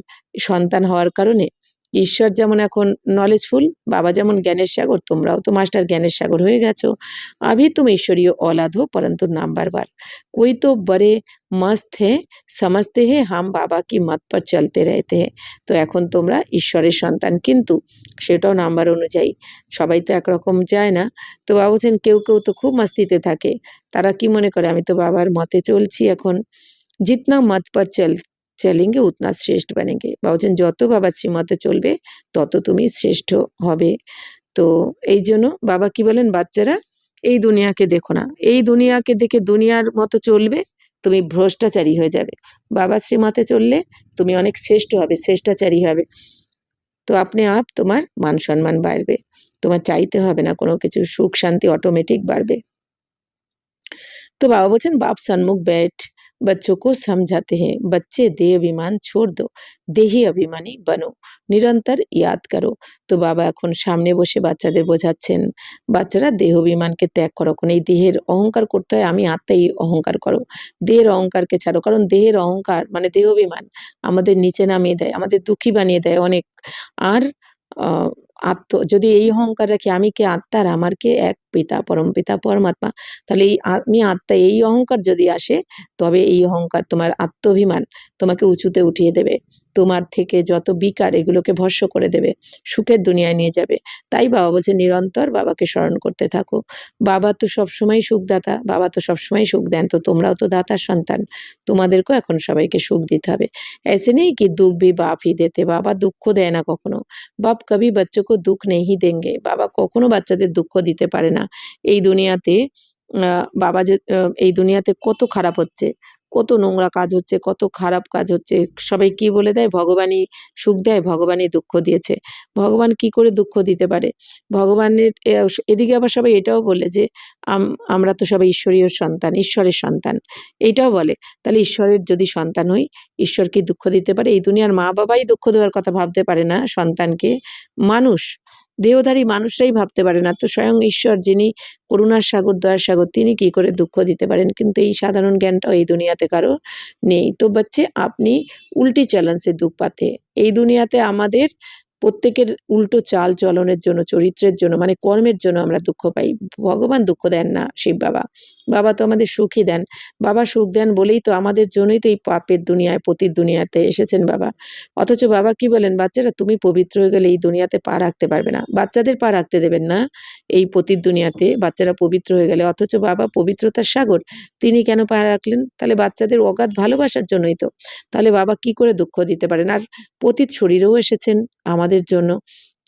সন্তান হওয়ার কারণে ঈশ্বর যেমন এখন নলেজফুল, বাবা যেমন জ্ঞানের সাগর, তোমরাও তো মাস্টার জ্ঞানের সাগর হয়ে গেছো। अभी तुम ईश्वरीय औलाद हो परंतु नाम बार-बार कोई तो बड़े मस्त है समझते हैं हम बाबा की मत पर चलते रहते हैं। তো এখন তোমরা ঈশ্বরের সন্তান, কিন্তু সেটাও নাম্বার অনুযায়ী, সবাই তো একরকম যায় না। তো বাবা বলছেন কেউ কেউ তো খুব মাস্তিতে থাকে, তারা কি মনে করে আমি তো বাবার মতে চলছি এখন। জিতনা মত পর চলেঙ্গে উতনা শ্রেষ্ঠ বানেঙ্গে। বাবা বলছেন যত বাবার শ্রীমতে চলবে তত তুমি শ্রেষ্ঠ হবে। তো এই জন্য বাবা কি বলেন, বাচ্চারা এই দুনিয়াকে দেখো না, এই দুনিয়াকে দেখে দুনিয়ার মতো চলবে তুমি ভ্রষ্টাচারী হয়ে যাবে। বাবার শ্রীমতে চললে তুমি অনেক শ্রেষ্ঠ হবে, শ্রেষ্টাচারী হবে। তো আপনি আপ তোমার মান সম্মান বাড়বে, তোমার চাইতে হবে না কোনো কিছু, সুখ শান্তি অটোমেটিক বাড়বে। तो बाबा बोलছেন बाप सन्मुख बैठ बच्चों को समझाते हैं बच्चे देह अभिमान छोड़ दो देही अभिमानी बनो নিরন্তর ইয়াদ করো। তো বাবা এখন সামনে বসে বাচ্চাদের বোঝাচ্ছেন বাচ্চারা দেহ অভিমানকে ত্যাগ করো, কোন এই দেহের অহংকার করতে হয়, আমি আত্মা, এই অহংকার করো, দেহের অহংকারকে ছাড়ো, কারণ দেহের অহংকার মানে দেহ অভিমান আমাদের নিচে নামিয়ে দেয়, আমাদের দুঃখী বানিয়ে দেয় অনেক। আর যদি এই অহংকার রাখি আমি কে, আত্মার আমার কে এক পিতা পরমপিতা পরমাত্মা, তাহলে এই আমি আত্মা, এই অহংকার যদি আসে তবে এই অহংকার তোমার আত্মাভিমান তোমাকে উঁচুতে উঠিয়ে দেবে, তোমার থেকে যত বিকার এগুলোকে ভস্ম করে দেবে, সুখের দুনিয়ায় নিয়ে যাবে। তাই বাবা বলছে নিরন্তর বাবাকে স্মরণ করতে থাকো। বাবা তো সবসময় সুখদাতা, বাবা তো সবসময় সুখ দেন, তো তোমরাও তো দাতার সন্তান, তোমাদেরকেও এখন সবাইকে সুখ দিতে হবে। ऐसे नहीं कि दुख भी बाप ही देते, বাবা দুঃখ দেয় না কখনো। বাপ কবি বাচ্চো কো দুঃখ নেহি দেঙ্গে, বাবা কখনো বাচ্চাদের দুঃখ দিতে পারে না। এই দুনিয়াতে বাবা যে এই দুনিয়াতে কত খারাপ হচ্ছে, কত নোংরা কাজ হচ্ছে, কত খারাপ কাজ হচ্ছে, সবাই কি বলে দেয় ভগবানই সুখ দেয়, ভগবানই দুঃখ দিয়েছে। ভগবান কি করে দুঃখ দিতে পারে? ভগবানের এদিকে আবার সবাই এটাও বলে যে আমরা তো সবাই ঈশ্বরীয় সন্তান, ঈশ্বরের সন্তান, এইটাও বলে। তাহলে ঈশ্বরের যদি সন্তান হই, ঈশ্বর কি দুঃখ দিতে পারে? এই দুনিয়ার মা-বাবাই দুঃখ দেওয়ার কথা ভাবতে পারে না সন্তানকে, মানুষ, দেহধারী মানুষরাই ভাবতে পারে না, তো স্বয়ং ঈশ্বর যিনি করুণার সাগর, দয়ার সাগর, তিনি কি করে দুঃখ দিতে পারেন? কিন্তু এই সাধারণ জ্ঞানটাও এই দুনিয়াতে কারো নেই। তো বাচ্চে আপনি উল্টি চালান সে দুঃখ পাতে, এই দুনিয়াতে আমাদের প্রত্যেকের উল্টো চাল চলনের জন্য, চরিত্রের জন্য মানে কর্মের জন্য আমরা দুঃখ পাই। ভগবান দুঃখ দেন না, শিব বাবা, বাবা তো আমাদের সুখই দেন। বাবা সুখ দেন বলেই তো আমাদের জন্যই তো এই পাপের দুনিয়ায়, পতির দুনিয়াতে এসেছেন বাবা। অথচ বাবা কি বলেন, বাচ্চারা তুমি পবিত্র হয়ে গেলে এই দুনিয়াতে পা রাখতে পারবে না, বাচ্চাদের পা রাখতে দেবেন না এই পতির দুনিয়াতে, বাচ্চারা পবিত্র হয়ে গেলে। অথচ বাবা পবিত্রতার সাগর, তিনি কেন পা রাখলেন? তাহলে বাচ্চাদের অগাধ ভালোবাসার জন্যই তো। তাহলে বাবা কি করে দুঃখ দিতে পারেন? আর পতিত শরীরেও এসেছেন আমাদের জন্য,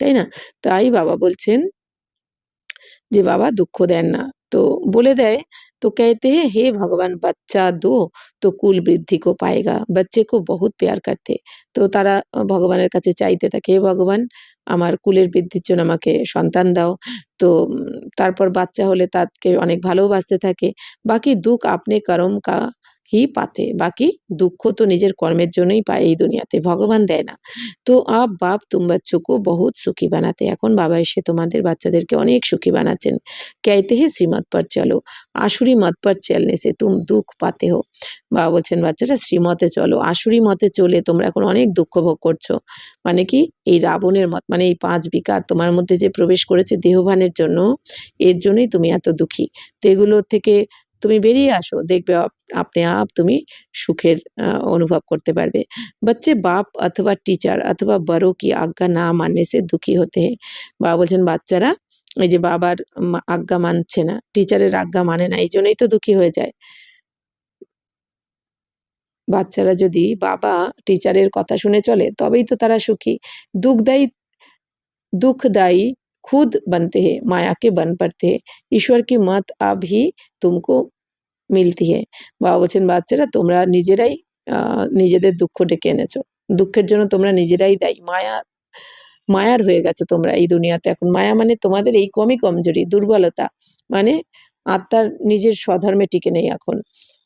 তাই না? তাই বাবা বলছেন যে বাবা দুঃখ দেন না। তো বলে দেয়, তো कहते हैं हे भगवान बच्चा दो तो कुल वृद्धि को पाएगा, बच्चे को बहुत प्यार करते। তো তারা ভগবানের কাছে চাইতে থাকে, হে ভগবান আমার কুলের বৃদ্ধির জন্য আমাকে সন্তান দাও। তো তারপর বাচ্চা হলে তাকে অনেক ভালোবাসতে থাকে। বাকি দুঃখ আপনি কর্ম কা হি পাতে, বাকি দুঃখ তো নিজের কর্মের জন্যই পায় এই দুনিয়াতে, ভগবান দেয় না। তো আপ বাপ তুম বাচ্চো কো বহুত সুখী বানাতে, এখন বাবা এসে তোমাদের বাচ্চাদেরকে অনেক সুখী বানাচ্ছেন। कहते हैं শ্রীমত পর চলো, আসুরি মত পর চলনে সে তুম দুঃখ পাতে হো। বাবা বলছেন বাচ্চারা শ্রীমতে চলো, আসুরি মতে চলে তোমরা এখন অনেক দুঃখ ভোগ করছো। মানে কি, এই রাবণের মত মানে এই ৫ বিকার তোমার মধ্যে যে প্রবেশ করেছে দেহভানের জন্য, এর জন্যই তুমি এত দুঃখী। তো এগুলো থেকে তুমি বেরিয়ে আসো, দেখবে আপনি আপ তুমি সুখের অনুভব করতে পারবে। बच्चे बाप अथवा टीचर अथवा बड़ों की आज्ञा ना मानने से दुखी होते हैं। বাবা বলছেন বাচ্চারা এই যে বাবার আজ্ঞা মানছে না, টিচারের আজ্ঞা মানে না, এই জন্যই তো দুঃখী হয়ে যায়। বাচ্চারা যদি বাবা টিচারের কথা শুনে চলে তবেই তো তারা সুখী। দুঃখ দেয় दुखदाई खुद बनते हैं, माया के बन पड़ते हैं, ईश्वर की मत अब ही तुमको মিলতি হে। বাবা বলছেন, বাচ্চারা তোমরা নিজেরাই নিজেদের দুঃখ ডেকে এনেছো, দুঃখের জন্য তোমরা নিজেরাই দায়ী। মায়ার হয়ে গেছো তোমরা এই দুনিয়াতে। এখন মায়া মানে তোমাদের এই কমজোরি, দুর্বলতা, মানে আত্মার নিজের স্বধর্মে টিকে নেই এখন,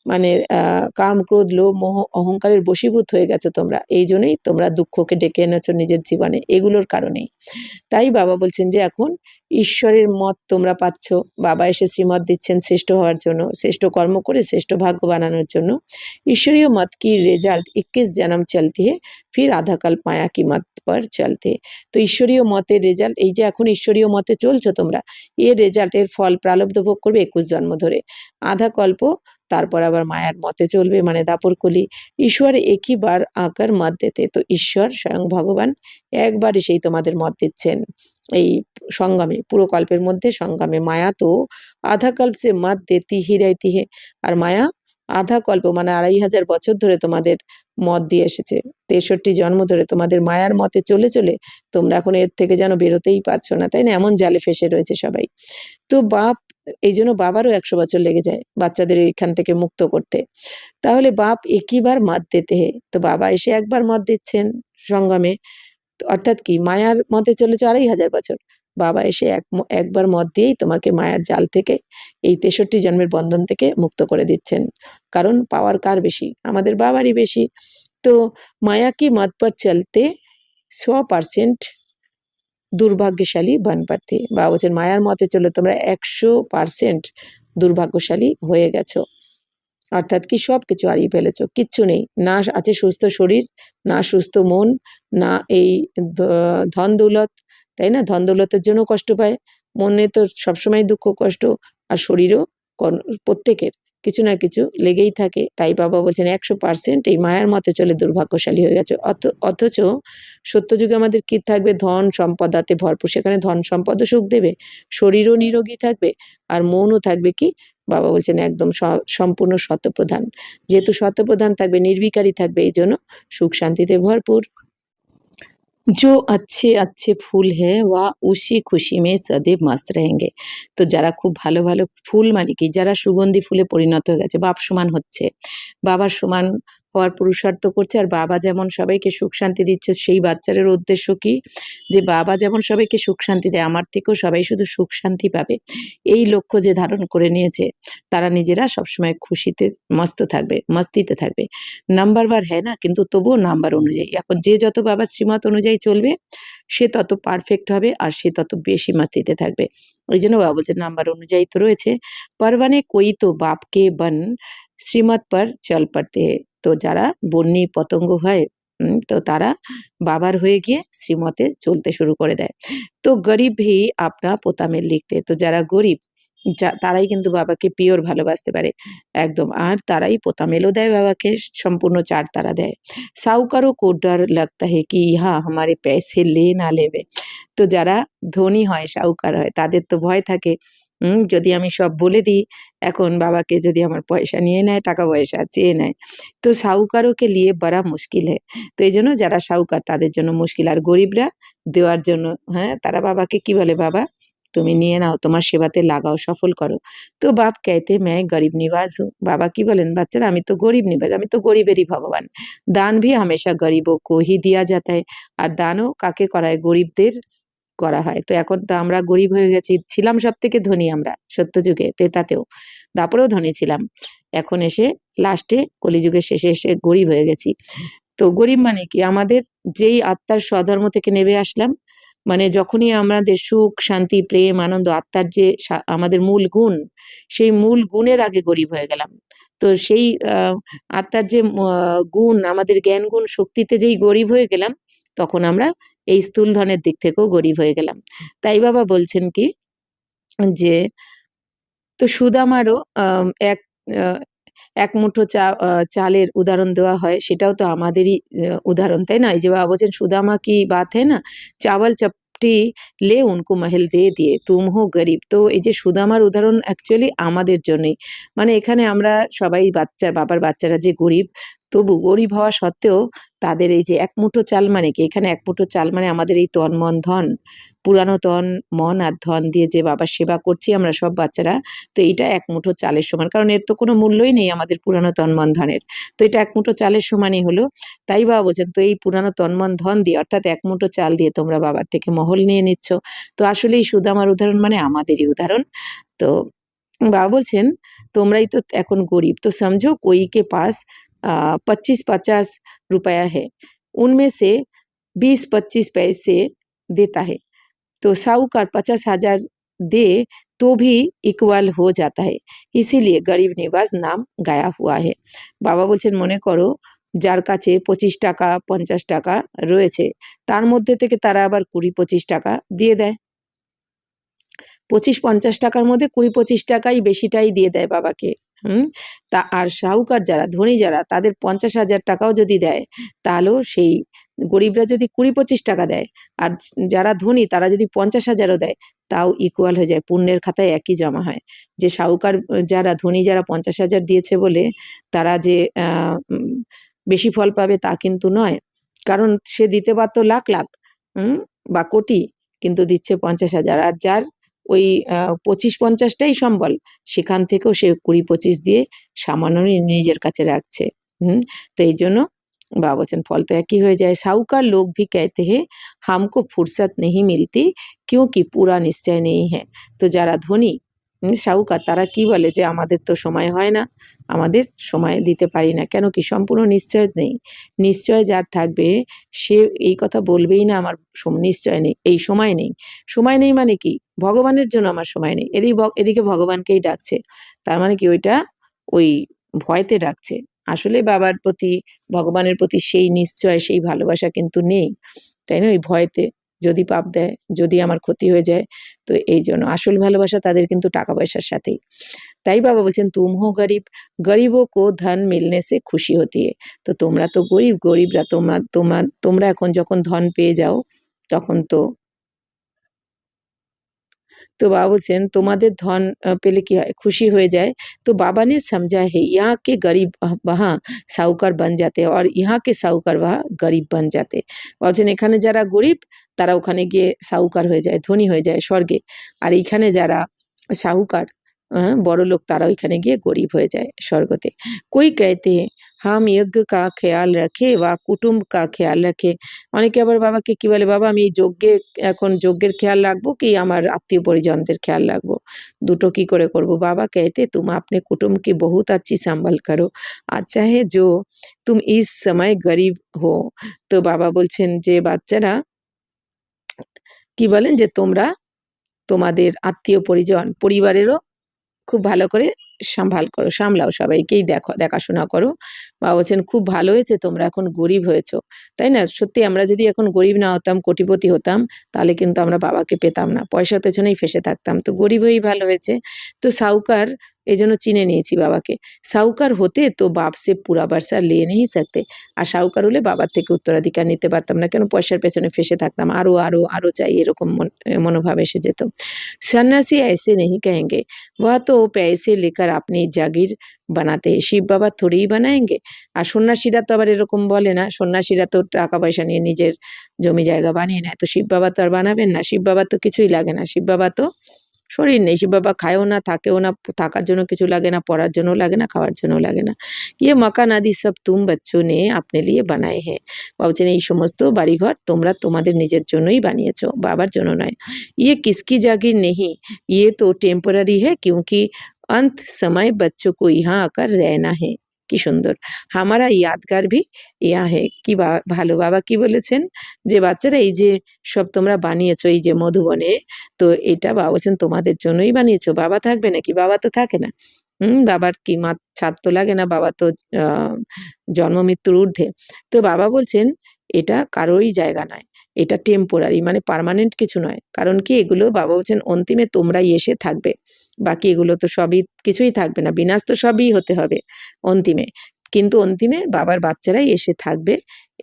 মানে কাম ক্রোধ লোভ মোহ অহংকারের বশীভূত হয়ে গেছো তোমরা, এই জন্যই তোমরা দুঃখকে ডেকে এনেছো নিজের জীবনে, এগুলোর কারণেই। তাই বাবা বলছেন যে এখন ঈশ্বরের মত তোমরা পাচ্ছ, বাবা এসে শ্রীমত দিচ্ছেন শ্রেষ্ঠ হওয়ার জন্য, শ্রেষ্ঠ কর্ম করে শ্রেষ্ঠ ভাগ্য বানানোর জন্য। ঈশ্বরীয় মত কি রেজাল্ট 21 জন্ম চলতি হে, ফির আধা কল্প মায়া কি মত পর চলতে। তো ঈশ্বরীয় মতের রেজাল্ট, এই যে এখন ঈশ্বরীয় মতে চলছো তোমরা, এর রেজাল্টের ফল প্রারব্ধ ভোগ করবে 21 জন্ম ধরে, আধা কল্প তারপর আবার মায়ার মতে চলবে, মানে দাপর কলি। ঈশ্বর একই বার আকার মত দিতে, তো ঈশ্বর স্বয়ং ভগবান একবারই সেই তোমাদের মত দিচ্ছেন এই সঙ্গমে, পুরো কল্পের মধ্যে সঙ্গমে। মায়া তো আধা কল্প সে মত দেতি হি রহতি হে, আর মায়া আধা কল্প মানে 2500 বছর ধরে তোমাদের মত দিয়ে এসেছে, 63 জন্ম ধরে তোমাদের মায়ার মতে চলে চলে তোমরা এখন এর থেকে যেন বেরোতেই পারছো না, তাই না? এমন জালে ফেসে রয়েছে সবাই। তো বাপ, এই জন্য বাবারও 100 বছর লেগে যায় বাচ্চাদের এখান থেকে মুক্ত করতে। তাহলে বাপ একই বার মত দিতে হে, তো বাবা এসে একবার মত দিচ্ছেন সঙ্গমে, অর্থাৎ কি মায়ার মতে চলেছ 2500 বছর, বাবা এসে একবার মত দিয়েই তোমাকে মায়ার জাল থেকে, এই 63 জন্মের বন্ধন থেকে মুক্ত করে দিচ্ছেন। কারণ পাওয়ার কার বেশি? আমাদের বাবারই বেশি। তো মায়া কি মত পর চলতে 100% দুর্ভাগ্যশালী বন পারতে। বাবা বলছেন মায়ার মতে চলে তোমরা 100% দুর্ভাগ্যশালী হয়ে গেছো, অর্থাৎ কি সবকিছু হারিয়ে ফেলেছো, কিচ্ছু নেই, না আছে সুস্থ শরীর, না সুস্থ মন, না এই ধন দৌলত, তাই না? ধন দৌলতের জন্য কষ্ট পায়, মনে তো সবসময় দুঃখ কষ্ট, আর শরীরও প্রত্যেকের কিছু না কিছু লেগেই থাকে। তাই বাবা বলছেন 100% এই মায়ার মতে চলে দুর্ভাগ্যশালী হয়ে গেছে। অথচ সত্যযুগে আমাদের কি থাকবে? ধন সম্পদাতে ভরপুর, সেখানে ধন সম্পদও সুখ দেবে, শরীরও নিরোগী থাকবে, আর মনও থাকবে কি? বাবা বলছেন একদম সম্পূর্ণ শতপ্রধান। যেহেতু শতপ্রধান থাকবে, নির্বিকারী থাকবে, এই জন্য সুখ শান্তিতে ভরপুর। जो अच्छे अच्छे ফুল है वह उसी खुशी में सदैव मस्त रहेंगे। তো যারা খুব ভালো ভালো ফুল, মানে কি যারা সুগন্ধি ফুলে পরিণত হয়ে গেছে, বাপ সমান হচ্ছে, বাবার সমান হওয়ার পুরুষার্থ করছে, আর বাবা যেমন সবাইকে সুখ শান্তি দিচ্ছে, সেই বাচ্চাদের উদ্দেশ্য কি? যে বাবা যেমন সবাইকে সুখ শান্তি দেয়, আমার থেকেও সবাই শুধু সুখ শান্তি পাবে, এই লক্ষ্য যে ধারণ করে নিয়েছে, তারা নিজেরা সবসময় খুশিতে মস্ত থাকবে, মস্তিতে থাকবে। নাম্বার বার হ্যাঁ না, কিন্তু তবুও নাম্বার অনুযায়ী। এখন যে যত বাবার শ্রীমত অনুযায়ী চলবে, সে তত পারফেক্ট হবে, আর সে তত বেশি মাস্তিতে থাকবে। ওই জন্য বাবা বলছে নাম্বার অনুযায়ী তো রয়েছে। পরবানে কই তো বাপকে বন শ্রীমত পর চল পড়তে হে। তো যারা বন্যী পতঙ্গ হয়, তো তারা বাবার হয়ে গিয়ে শ্রীমতে চলতে শুরু করে দেয়। তো গরিব ভি আপনা পোতামেল লিখতে, তো যারা গরিব, তারাই কিন্তু বাবাকে পিওর ভালোবাসতে পারে একদম, আর তারাই পোতামেলও দেয় বাবাকে, সম্পূর্ণ 4 তারা দেয়। साहूकारों को डर लगता है कि यहाँ हमारे पैसे ले ना लेवे। তো যারা ধনী হয়, সাহুকার হয়, তাদের তো ভয় থাকে, যদি আমি সব বলে দিই এখন বাবাকে, যদি আমার পয়সা নিয়ে নেয়, টাকা পয়সা চেয়ে নেয়, তো সাহুকারোকে লিয়ে বড়া মুশকিল হয়। তো এই জন্য যারা সাহুকার তাদের জন্য মুশকিল, আর গরিবরা দেওয়ার জন্য, হ্যাঁ, তারা বাবাকে কি বলে, বাবা তুমি নিয়ে নাও, তোমার সেবাতে লাগাও, সফল করো। তো বাপ कहते मैं गरीब निवाज हूँ। বাবা কি বলেন, বাচ্চারা আমি তো গরিব নিবাজ, আমি তো গরিবেরই ভগবান। দান भी हमेशा गरीबों को ही दिया जाता है। আর দানও কাকে করা হয়? গরিবদের করা হয়। তো এখন তো আমরা গরিব হয়ে গেছি, ছিলাম সব থেকে ধনী আমরা সত্যযুগে, তেতাতেও, তারপরেও ধনী ছিলাম, এখন এসে লাস্টে কলিযুগের শেষে এসে গরিব হয়ে গেছি। তো গরিব মানে কি? আমাদের যেই আত্মার স্বধর্ম থেকে নেমে আসলাম, মানে যখনই আমাদের সুখ শান্তি প্রেম আনন্দ আত্মার যে আমাদের মূল গুণ, সেই মূল গুণের আগে গরিব হয়ে গেলাম। তো সেই আত্মার যে গুণ, আমাদের জ্ঞান গুণ শক্তিতে যেই গরিব হয়ে গেলাম, তখন আমরা এই স্থূল ধনের দিক থেকেও গরিব হয়ে গেলাম। তাই বাবা বলছেন কি, যে তো সুদামারও এক এক মুঠো চালের উদাহরণ দেওয়া হয়, সেটাও তো আমাদেরই উদাহরণ, তাই না? এই যে বাবা বলছেন সুদামা কি বাত হ্যাঁ না, চাওয়াল চপটি লে উনকো মহল দে দিয়ে তুম হো গরিব। তো এই যে সুদামার উদাহরণ অ্যাকচুয়ালি আমাদের জন্যই, মানে এখানে আমরা সবাই বাবার বাচ্চারা যে গরিব, তবু গরিব হওয়া সত্ত্বেও তাদের এই যে এক মুঠো চাল মানে কি, এখানে এক মুঠো চাল মানে আমাদের এই তন মন ধন, পুরানো তন মন আর ধন দিয়ে যে বাবার সেবা করছি আমরা সব বাচ্চারা, তো এইটা এক মুঠো চালের সমান, কারণ এর তো কোনো মূল্যই নেই আমাদের পুরানো তন মন ধনের, তো এটা এক মুঠো চালের সমানই হলো। তাই বাবা বলছেন তো এই পুরানো তন মন ধন দিয়ে অর্থাৎ এক মুঠো চাল দিয়ে তোমরা বাবার থেকে মহল নিয়ে নিচ্ছ। তো আসলে এই সুদামার উদাহরণ মানে আমাদেরই উদাহরণ। তো বাবা বলছেন তোমরাই তো এখন গরিব, তো समझो कोई के पास 25-50 रुपया है, उनमें से 20-25 पैसे देता है, तो साहूकार 50,000 दे तो भी इक्वल हो जाता है, इसीलिए गरीब निवाज नाम गाया हुआ है। বাবা বলছেন মনে করো যার কাছে 25 টাকা 50 টাকা রয়েছে, তার মধ্যে থেকে তারা আবার 20-25 টাকা দিয়ে দেয়, 25-50 টাকার মধ্যে 20-25 টাকাই বেশিটাই দিয়ে দেয় বাবাকে। তা আর সাহুকার যারা ধনী যারা তাদের 50,000 টাকাও যদি দেয়, তাহলেও সেই গরিবরা যদি 20-25 টাকা দেয় আর যারা ধনী তারা যদি 50,000ও দেয়, তাও ইকুয়াল হয়ে যায়, পুণ্যের খাতায় একই জমা হয়। যে সাহুকার যারা ধনী যারা 50,000 দিয়েছে বলে তারা যে বেশি ফল পাবে তা কিন্তু নয়, কারণ সে দিতে পারত লাখ লাখ বা কোটি, কিন্তু দিচ্ছে 50,000, আর যার ওই 25-50টাই সম্বল, সেখান থেকেও সে 20-25 দিয়ে সামান্য নিজের কাছে রাখছে। তো এই জন্য বাবা বলছেন ফল তো একই হয়ে যায়। साहूकार लोग भी कहते हैं हमको फुर्सत नहीं मिलती क्योंकि पूरा निश्चय नहीं है। তো যারা ধনী সাহুকার তারা কি বলে যে আমাদের তো সময় হয় না, আমাদের সময় দিতে পারি না, কেন কি সম্পূর্ণ নিশ্চয় নেই। নিশ্চয় যার থাকবে সে এই কথা বলবেই না আমার নিশ্চয় নেই, এই সময় নেই। সময় নেই মানে কি, ভগবানের জন্য আমার সময় নেই, এদিকে ভগবানকেই ডাকছে, তার মানে কি ওইটা ওই ভয়তে ডাকছে, আসলে বাবার প্রতি ভগবানের প্রতি সেই নিশ্চয় সেই ভালোবাসা কিন্তু নেই, তাই না, ওই ভয়তে যদি পাপ দেয়, যদি আমার ক্ষতি হয়ে যায়, তো এই জন্য আসল ভালোবাসা তাদের কিন্তু টাকা পয়সার সাথেই। তাই বাবা বলছেন তুম হো গরিব, গরিবো কো ধন মিলনে সে খুশি হতি है। তো তোমরা তো গরিব, গরিবরা তোমরা এখন যখন ধন পেয়ে যাও তখন তো तो बाबा बोलছেন তোমাদের ধন পেলে কি হয়, খুশি হয়ে যায়। तो बाबा ने समझा है यहाँ के गरीब वहाँ साहूकार बन जाते हैं और यहाँ के साहूकार वहाँ गरीब बन जाते। বলছেন এখানে যারা গরিব তারা ওখানে গিয়ে সাহুকার হয়ে যায়, ধনী হয়ে যায় স্বর্গে, আর এইখানে যারা সাহুকার বড়লোক তারা ওইখানে গিয়ে গরিব হয়ে যায় স্বর্গতে। कोई कहते हैं हम यज्ञ का ख्याल रखे व कुटुम्ब का ख्याल रखे। অনেকে আবার বাবাকে কি বলে, বাবা আমি এখন যজ্ঞের খেয়াল রাখবো কি আমার আত্মীয় পরিজনদের খেয়াল রাখবো, দুটো কি করে করব। বাবা कहते तुम अपने कुटुम्ब की बहुत अच्छी संभाल करो, अच्छा है जो तुम इस समय गरीब हो। তো বাবা বলছেন যে বাচ্চারা কি বলেন যে তোমরা তোমাদের আত্মীয় পরিজন পরিবারেরও খুব ভালো করে সামলাও, সবাইকেই দেখাশোনা করো। বাবা বলছেন খুব ভালো হয়েছে তোমরা এখন গরিব হয়েছো, তাই না, সত্যি আমরা যদি এখন গরিব না হতাম, কোটিপতি হতাম, তাহলে কিন্তু আমরা বাবাকে পেতাম না, পয়সার পেছনেই ফেসে থাকতাম, তো গরিব হয়েই ভালো হয়েছে। তো সাহুকার এই জন্য চিনে নিয়েছি বাবাকে। সাহুকার হতে তো বাপ সে পুরা বর্ষা লে নেই सकते, আর সাহুকার হলে বাবার থেকে উত্তরাধিকার নিতে পারতাম না, কেন পয়সার পেছনে ফেসে থাকতাম, আরো আরো আরো চাই, এরকম মনোভাব এসে যেত। সন্ন্যাসী ऐसे नहीं कहेंगे, वह तो पैसे लेकर अपनी जागीर বানাতে हैं, শিব বাবা থোড়েই বানাएंगे। আর সন্ন্যাসীরা তো আবার এরকম বলে না, সন্ন্যাসীরা তো টাকা পয়সা নিয়ে নিজের জমি জায়গা বানিয়ে নেয়, তো শিব বাবা তো আর বানাবেন না, শিব বাবা তো কিছুই লাগে না, শিব বাবা তো শরীর নেই, শিব বাবা খায়ও না, থাকেও না, থাকার জন্য কিছু লাগে না, পড়ার জন্য লাগে না, খাওয়ার জন্য লাগে না। ইয়ে মকান আদি সব তুম बच्चों ने अपने लिए बनाए हैं। বলছেন এই সমস্ত বাড়িঘর তোমরা তোমাদের নিজের জন্যই বানিয়েছো, বাবার জন্য নয়। ये किसकी जागीर नहीं, ये तो टेम्पररी है क्योंकि अंत समय बच्चों को यहाँ आकर रहना है। কি সুন্দর, হামারা ইয়াদগার ভি ইয়া হে। কি ভালো বাবা কি বলেছেন যে বাচ্চারা এই যে সব তোমরা বানিয়েছো এই যে মধুবনে, তো এটা বাবা বলছেন তোমাদের জন্যই বানিয়েছো, বাবা থাকবে নাকি, বাবা তো থাকে না। বাবার কি ছাদ তো লাগে না, বাবা তো জন্ম মৃত্যুর ঊর্ধ্বে। তো বাবা বলছেন এটা কারোরই জায়গা নয়, এটা টেম্পোরারি মানে পার্মানেন্ট কিছু নয়, কারণ কি এগুলো বাবা বলছেন অন্তিমে তোমরাই এসে থাকবে, বাকি এগুলো তো সবই কিছুই থাকবে না, বিনাশ তো সবই হতে হবে অন্তিমে, কিন্তু অন্তিমে বাবার বাচ্চারাই এসে থাকবে,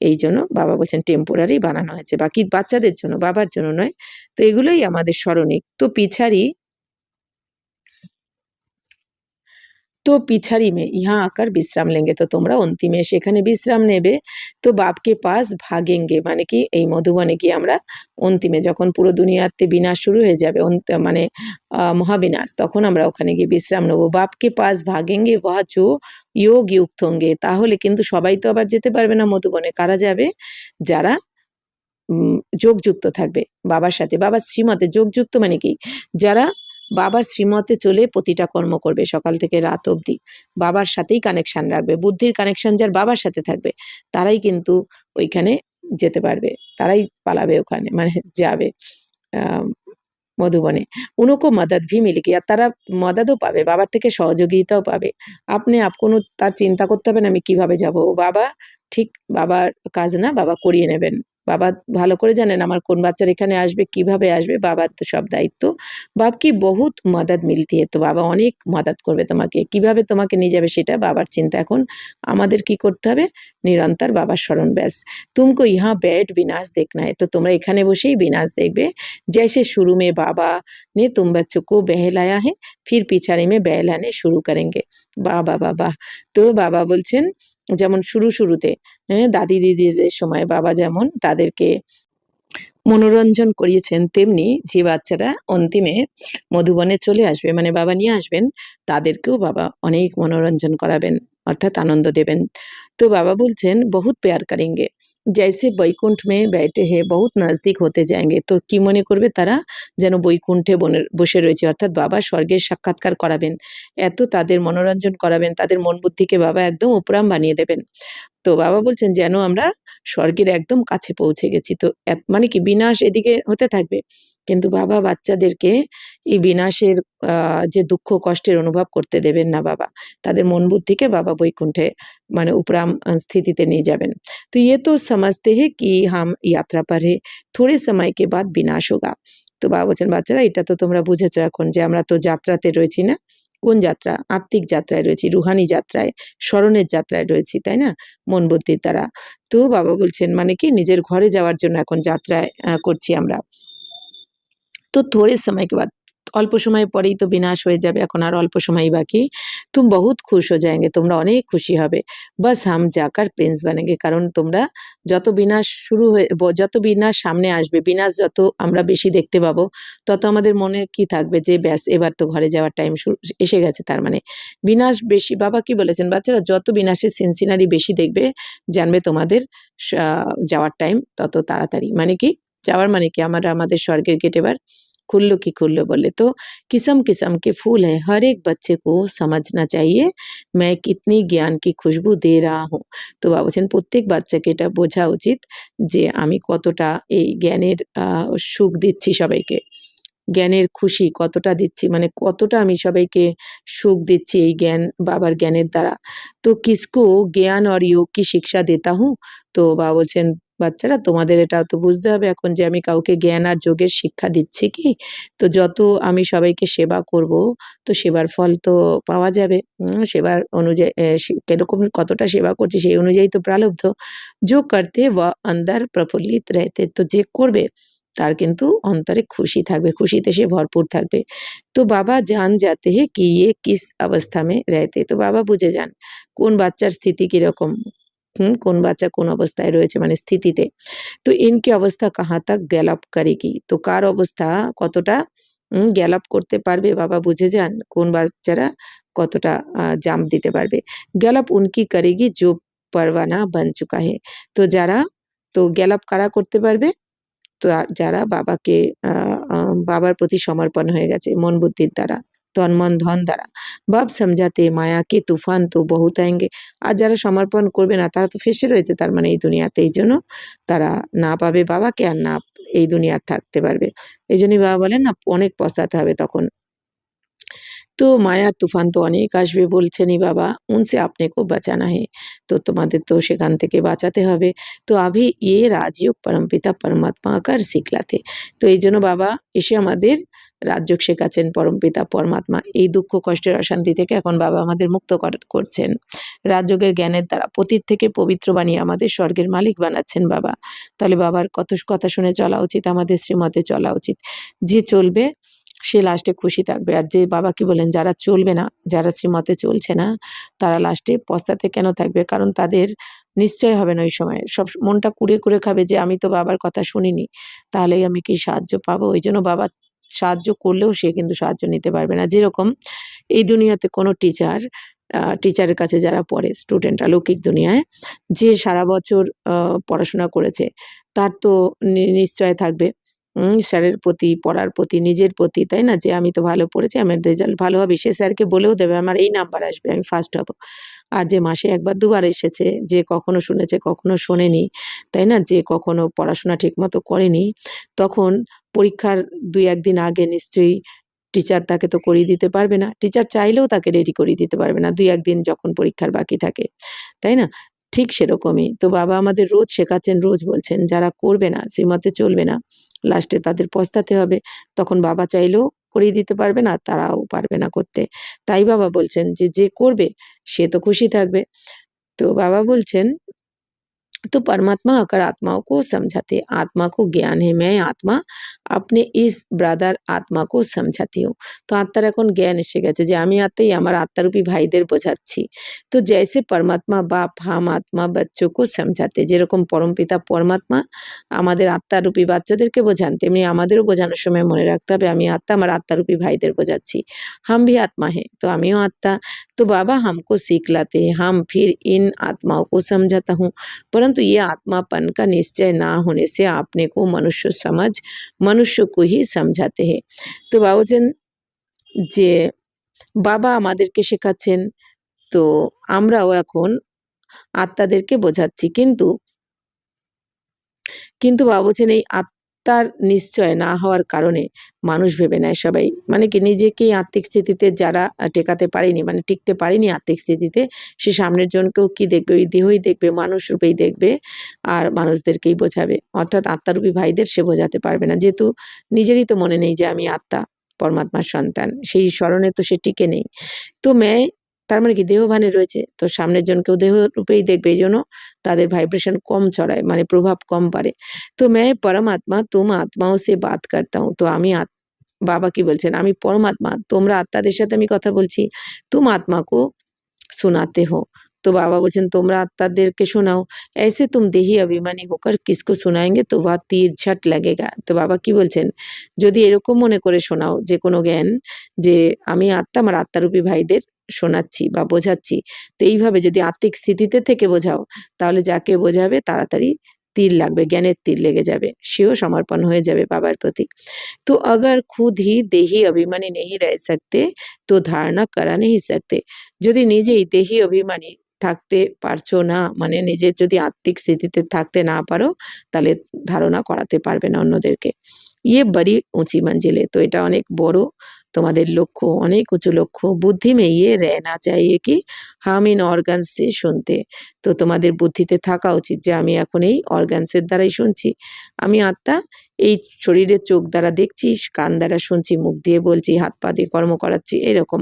এই জন্য বাবা বলছেন টেম্পোরারি বানানো হয়েছে, বাকি বাচ্চাদের জন্য, বাবার জন্য নয়। তো এগুলোই আমাদের স্মরণিক। তো পিছারি তো পিছাড়ি মে ইহা আকার বিশ্রাম লেঙ্গে, তো তোমরা অন্তিমে সেখানে বিশ্রাম নেবে। তো বাপকে পাস ভাগেঙ্গে মানে কি এই মধুবনে গিয়ে আমরা অন্তিমে যখন পুরো দুনিয়াতে বিনাশ শুরু হয়ে যাবে, মানে মহাবিনাশ, তখন আমরা ওখানে গিয়ে বিশ্রাম নেবো। বাপকে পাস ভাগেঙ্গে ওয়া জো যোগ যুক্ত হোঙ্গে, তাহলে কিন্তু সবাই তো আবার যেতে পারবে না মধুবনে। কারা যাবে? যারা যোগযুক্ত থাকবে বাবার সাথে, বাবার শ্রীমতে। যোগযুক্ত মানে কি? যারা বাবার শ্রীমতে চলে প্রতিটা কর্ম করবে সকাল থেকে রাত অবধি, বাবার সাথেই কানেকশন রাখবে, বুদ্ধির কানেকশন যার বাবার সাথে থাকবে, তারাই কিন্তু ওইখানে যেতে পারবে, তারাই পালাবে ওখানে, মানে যাবে মধুবনে। উनको মদদ ভি মিলেগি, আর তারা মদতও পাবে, বাবার থেকে সহযোগিতাও পাবে। আপনি কোনো তার চিন্তা করতে হবে না আমি কিভাবে যাব, বাবা ঠিক বাবার কাজ না বাবা করিয়ে নেবেন। বাবা ভালো করে জানেন আমার কোন বাচ্চার এখানে আসবে, কিভাবে আসবে, বাবার তো সব দায়িত্ব। বাপ কি বহুত মদদ মিলতি है, তো বাবা অনেক মদদ করবে তোমাকে, কিভাবে তোমাকে নিয়ে যাবে সেটা বাবার চিন্তা। এখন আমাদের কি করতে হবে? নিরন্তর বাবার স্মরণ, ব্যাস। तुमको यहाँ बैठ विनाश देखना है, তো তোমরা এখানে বসেই বিনাশ দেখবে। जैसे शुरू में बाबा ने तुम बच्चों को बहलाया है, फिर पिछाड़ी में बहलाने शुरू करेंगे। বাহ বাহ বাহ বাহ। তো বাবা বলছেন যেমন শুরুতে দাদি দিদিদের সময় বাবা যেমন তাদেরকে মনোরঞ্জন করিয়েছেন, তেমনি যে বাচ্চারা অন্তিমে মধুবনে চলে আসবে, মানে বাবা নিয়ে আসবেন, তাদেরকেও বাবা অনেক মনোরঞ্জন করাবেন, অর্থাৎ আনন্দ দেবেন। তো বাবা বলছেন বহুত প্যার করেঙ্গে, জৈসে বৈকুণ্ঠ মে बैठे हैं बहुत नजदीक होते जाएंगे, তো কি মনে করবে তারা? যেন বৈকুণ্ঠে বসে রয়েছে, অর্থাৎ বাবা স্বর্গের সাক্ষাৎকার করাবেন, এত তাদের মনোরঞ্জন করাবেন, তাদের মন বুদ্ধিকে বাবা একদম উপরাম বানিয়ে দেবেন। তো বাবা বলছেন যেন আমরা স্বর্গের একদম কাছে পৌঁছে গেছি। তো মানে কি বিনাশ এদিকে হতে থাকবে, কিন্তু বাবা বাচ্চাদেরকে এই বিনাশের যে দুঃখ কষ্টের অনুভব করতে দেবেন না বাবা, তাদের মন বুদ্ধিকে বাবা বৈকুণ্ঠে মানে উপরাম স্থিতিতে নিয়ে যাবেন। তো ये तो समझते हैं कि हम यात्रा पर है, थोड़े समय के बाद विनाश होगा। তো বাবা বলছেন বাচ্চারা এটা তো তোমরা বুঝেছো এখন যে আমরা তো যাত্রাতে রয়েছি না? কোন যাত্রা? আত্মিক যাত্রায় রয়েছি, রুহানি যাত্রায়, স্মরণের যাত্রায় রয়েছি, তাই না? মন বুদ্ধির দ্বারা। তো বাবা বলছেন মানে কি নিজের ঘরে যাওয়ার জন্য এখন যাত্রায় করছি আমরা। তো থোড়ে সময় কে বাদ, অল্প সময় পরেই তো বিনাশ হয়ে যাবে, এখন আর অল্প সময়ই বাকি। তুম বহুত খুশ হয়ে যাएंगे, তোমরা অনেক খুশি হবে। বাস হাম যাকার প্রিন্স বানেঙ্গে, কারণ তোমরা যত বিনাশ শুরু হয়ে যত বিনাশ সামনে আসবে, বিনাশ যত আমরা বেশি দেখতে পাবো, তত আমাদের মনে কি থাকবে যে ব্যাস এবার তো ঘরে যাওয়ার টাইম এসে গেছে। তার মানে বিনাশ বেশি, বাবা কি বলেছেন বাচ্চারা, যত বিনাশের সিনসিনারি বেশি দেখবে, জানবে তোমাদের যাওয়ার টাইম তত তাড়াতাড়ি। মানে কি যাওয়ার মানে কি আমরা আমাদের স্বর্গের গেট এবার खुल्लो की खुल्लो बोले। तो किस्म किस्म के फूल है, हर एक बच्चे को समझना चाहिए मैं कितनी ज्ञान की खुशबू दे रहा हूँ। তো বাবা বলছেন প্রত্যেক বাচ্চাকে এটা বোঝা উচিত যে আমি কতটা এই জ্ঞানের সুখ দিচ্ছি সবাইকে, জ্ঞানের খুশি কতটা দিচ্ছি, মানে কতটা আমি সবাইকে সুখ দিচ্ছি এই জ্ঞান, বাবার জ্ঞানের দ্বারা। তো কিসকো জ্ঞান আর যোগ কি শিক্ষা দেতা হুঁ। তো বাবা বলছেন বাচ্চারা তোমাদের এটাও তো বুঝতে হবে এখন যে আমি কাউকে জ্ঞান আর যোগের শিক্ষা দিচ্ছি কি। তো যত আমি সবাইকে সেবা করব, তো সেবার ফল তো পাওয়া যাবে। সেবার অনুযায়ী কিরকম কতটা সেবা করছি সেই অনুযায়ী তো প্রালব্ধ। जो करते वह अंदर प्रफुल्लित रहते, তো যে করবে তার কিন্তু অন্তরে খুশি থাকবে, খুশিতে সে ভরপুর থাকবে। তো বাবা জান जाते हैं कि ये किस अवस्था में रहते, তো বাবা বুঝে যান কোন বাচ্চার স্থিতি কিরকম, কোন বাচ্চা কোন অবস্থায় রয়েছে মানে স্থিতিতে। তো ইনকি অবস্থা কাহা তাক গ্যালাপ করেগি, তো কার অবস্থা কতটা গ্যালাপ করতে পারবে বাবা বুঝে যান কোন বাচ্চারা কতটা জাম্প দিতে পারবে। গ্যালাপ উনকি করেগি जो परवाना बन चुका है, তো যারা, তো গ্যালাপ কারা করতে পারবে? তো যারা বাবাকে বাবার প্রতি সমর্পণ হয়ে গেছে মন বুদ্ধির দ্বারা, তন মন ধন দ্বারা। বাপ সমঝাতে মায়া কে তুফান তো বহুত আয়েঙ্গে, আর যারা সমর্পণ করবে না তারা তো ফেঁসে রয়েছে তার মানে এই দুনিয়াতে, এই জন্য তারা না পাবে বাবাকে আর না এই দুনিয়ার থাকতে পারবে। এই জন্যই বাবা বলেন না অনেক পস্তাতে হবে তখন। তো মায়ার তুফান তো অনেক আসবে বলছেনই বাবা, উনসে আপনি কো বাঁচানা হে, তো তোমাদের তো সেখান থেকে বাঁচাতে হবে। তো আভি ইয়ে রাজযোগ পরমপিতা পরমাত্মা আকার শিখলাতে, তো এই জন্য বাবা এসে আমাদের রাজযোগ শেখাচ্ছেন পরমপিতা পরমাত্মা, এই দুঃখ কষ্টের অশান্তি থেকে এখন বাবা আমাদের মুক্ত করছেন রাজযোগের জ্ঞানের দ্বারা, পতিত থেকে পবিত্র বানিয়ে আমাদের স্বর্গের মালিক বানাচ্ছেন বাবা। তাহলে বাবার কত কথা শুনে চলা উচিত, আমাদের শ্রীমতে চলা উচিত। যে চলবে সে লাস্টে খুশি থাকবে। আর যে বাবা কি বলেন, যারা চলবে না, যারা শ্রীমতে চলছে না, তারা লাস্টে পস্তাতে কেন থাকবে? কারণ তাদের নিশ্চয় হবে না ওই সময়। মনটা কুড়ে, কুড়ে খাবে যে আমি তো বাবার কথা শুনিনি। তাহলেই আমি কি সাহায্য পাবো? ওইজন্য বাবা সাহায্য করলেও সে কিন্তু সাহায্য নিতে পারবে না। যেরকম এই দুনিয়াতে কোনো টিচারের কাছে যারা পড়ে স্টুডেন্টরা লৌকিক দুনিয়ায়, যে সারা বছর পড়াশোনা করেছে, তার তো নিশ্চয় থাকবে স্যারের প্রতি, পড়ার প্রতি, নিজের প্রতি, তাই না? যে আমি তো ভালো পড়েছি, আমার রেজাল্ট ভালো হবে। সে স্যারকে বলেও দেবে আমার এই নাম্বার আসবে, আমি ফার্স্ট হব। আর যে মাসে ১ বার ২ বার এসেছে, যে কখনো শুনেছে, কখনো শোনেনি, তাই না? যে কখনো পড়াশোনা ঠিকমতো করেনি, তখন পরীক্ষার ২-১ দিন আগে নিশ্চয়ই টিচার তাকে তো করিয়ে দিতে পারবে না। টিচার চাইলেও তাকে রেডি করিয়ে দিতে পারবে না ২-১ দিন যখন পরীক্ষার বাকি থাকে, তাই না? ঠিক সেরকমই। তো বাবা আমাদের রোজ শেখাচ্ছেন, রোজ বলছেন, যারা করবে না, শ্রীমতে চলবে না, লাস্টে তাদের পস্তাতে হবে। তখন বাবা চাইলেও করিয়ে দিতে পারবে না, তারাও পারবে না করতে। তাই বাবা বলছেন যে করবে সে তো খুশি থাকবে। তো বাবা বলছেন, तो परमात्मा आकर आत्माओं को समझाते, आत्मा को ज्ञान है मैं आत्मा अपने इस ब्रादार आत्मा को समझाती हूँ। তো আত্মার এখন জ্ঞান এসে গেছে যে আমি আত্মাই আমার আত্মারূপী ভাইদের বোঝাচ্ছি। তো जैसे परमात्मा बाप हम आत्मा बच्चों को समझाते, যেরকম পরমপিতা পরমাত্মা আমাদের আত্মারূপী বাচ্চাদেরকে বোঝান, তেমনি আমাদেরও বোঝানোর সময় মনে রাখতে হবে আমি আত্মা আমার আত্মারূপী ভাইদের বোঝাচ্ছি। हम भी आत्मा हैं, तो আমিও আত্মা। तो बाबा हमको सिखलाते हैं, हम फिर इन आत्माओं को समझाता हूँ। परंतु ये आत्मापन का निश्चय ना होने से आपने को मनुष्य समझ मनुष्य को ही समझाते हैं। তো বাবা বলছেন যে বাবা আমাদেরকে শেখাচ্ছেন, তো আমরাও এখন আত্মাদেরকে বোঝাচ্ছি। কিন্তু বাবা বলছেন এই আত্মার নিশ্চয় না হওয়ার কারণে মানুষ ভেবে নেয় সবাই, মানে কি নিজেকেই আত্মিক স্থিতিতে যারা টেকাতে পারেনি, মানে টিকতে পারেনি আত্মিক স্থিতিতে, সে সামনের জনকেও কি দেখবে, ওই দেহই দেখবে, মানুষ রূপেই দেখবে, আর মানুষদেরকেই বোঝাবে। অর্থাৎ আত্মারূপী ভাইদের সে বোঝাতে পারবে না, যেহেতু নিজেরই তো মনে নেই যে আমি আত্মা, পরমাত্মার সন্তান, সেই স্মরণে তো সে টিকে নেই। তো তার মানে কি দেহভানে রয়েছে, তো সামনের জনকেও দেহ রূপেই দেখবে, এই জন্য তাদের ভাইব্রেশন কম ছড়ায়, মানে প্রভাব কম পারে। তো मैं परमात्मा तुम आत्माओं से बात करता हूँ। তো আমি বাবা কি বলছেন, আমি পরমাত্মা, তোমরা আত্মাদের সাথে আমি কথা বলছি। तुम आत्मा को सुनाते हो। তো বাবা বলছেন তোমরা আত্মাদেরকে শোনাও। ऐसे तुम देही अभिमानी होकर किसको सुनाएंगे तो वह तीर झट लगेगा। তো বাবা কি বলছেন, যদি এরকম মনে করে শোনাও যে কোনো জ্ঞান, যে আমি আত্মা আমার আত্মারূপী ভাইদের শোনাচ্ছি বা বোঝাচ্ছি, তো এইভাবে যদি আত্মিক স্থিতিতে থেকে বোঝাও, তাহলে যাকে বোঝাবে তাড়াতাড়ি তীর লাগবে, জ্ঞানের তীর লেগে যাবে, সেও সমর্পণ হয়ে যাবে বাবার প্রতি। तो अगर खुद ही देही अभिमानी नहीं रह सकते तो धारणा करा नहीं सकते। যদি নিজেই দেহি অভিমানী থাকতে পারছো না, মানে নিজের যদি আত্মিক স্থিতিতে থাকতে না পারো, তাহলে ধারণা করাতে পারবে না অন্যদেরকে। ইয়ে বড়ি উঁচি মঞ্জিলে, তো এটা অনেক বড় তোমাদের লক্ষ্য, অনেক উঁচু লক্ষ্য। বুদ্ধি মে ইয়ে रहना चाहिए कि हम इन organs से सुनते। তো তোমাদের বুদ্ধিতে থাকা উচিত যে আমি এখন এই অর্গানসের দ্বারাই শুনছি। আমি আত্মা, এই শরীরের চোখ দ্বারা দেখছি, কান দ্বারা শুনছি, মুখ দিয়ে বলছি, হাত পা দিয়ে কর্ম করাচ্ছি, এরকম।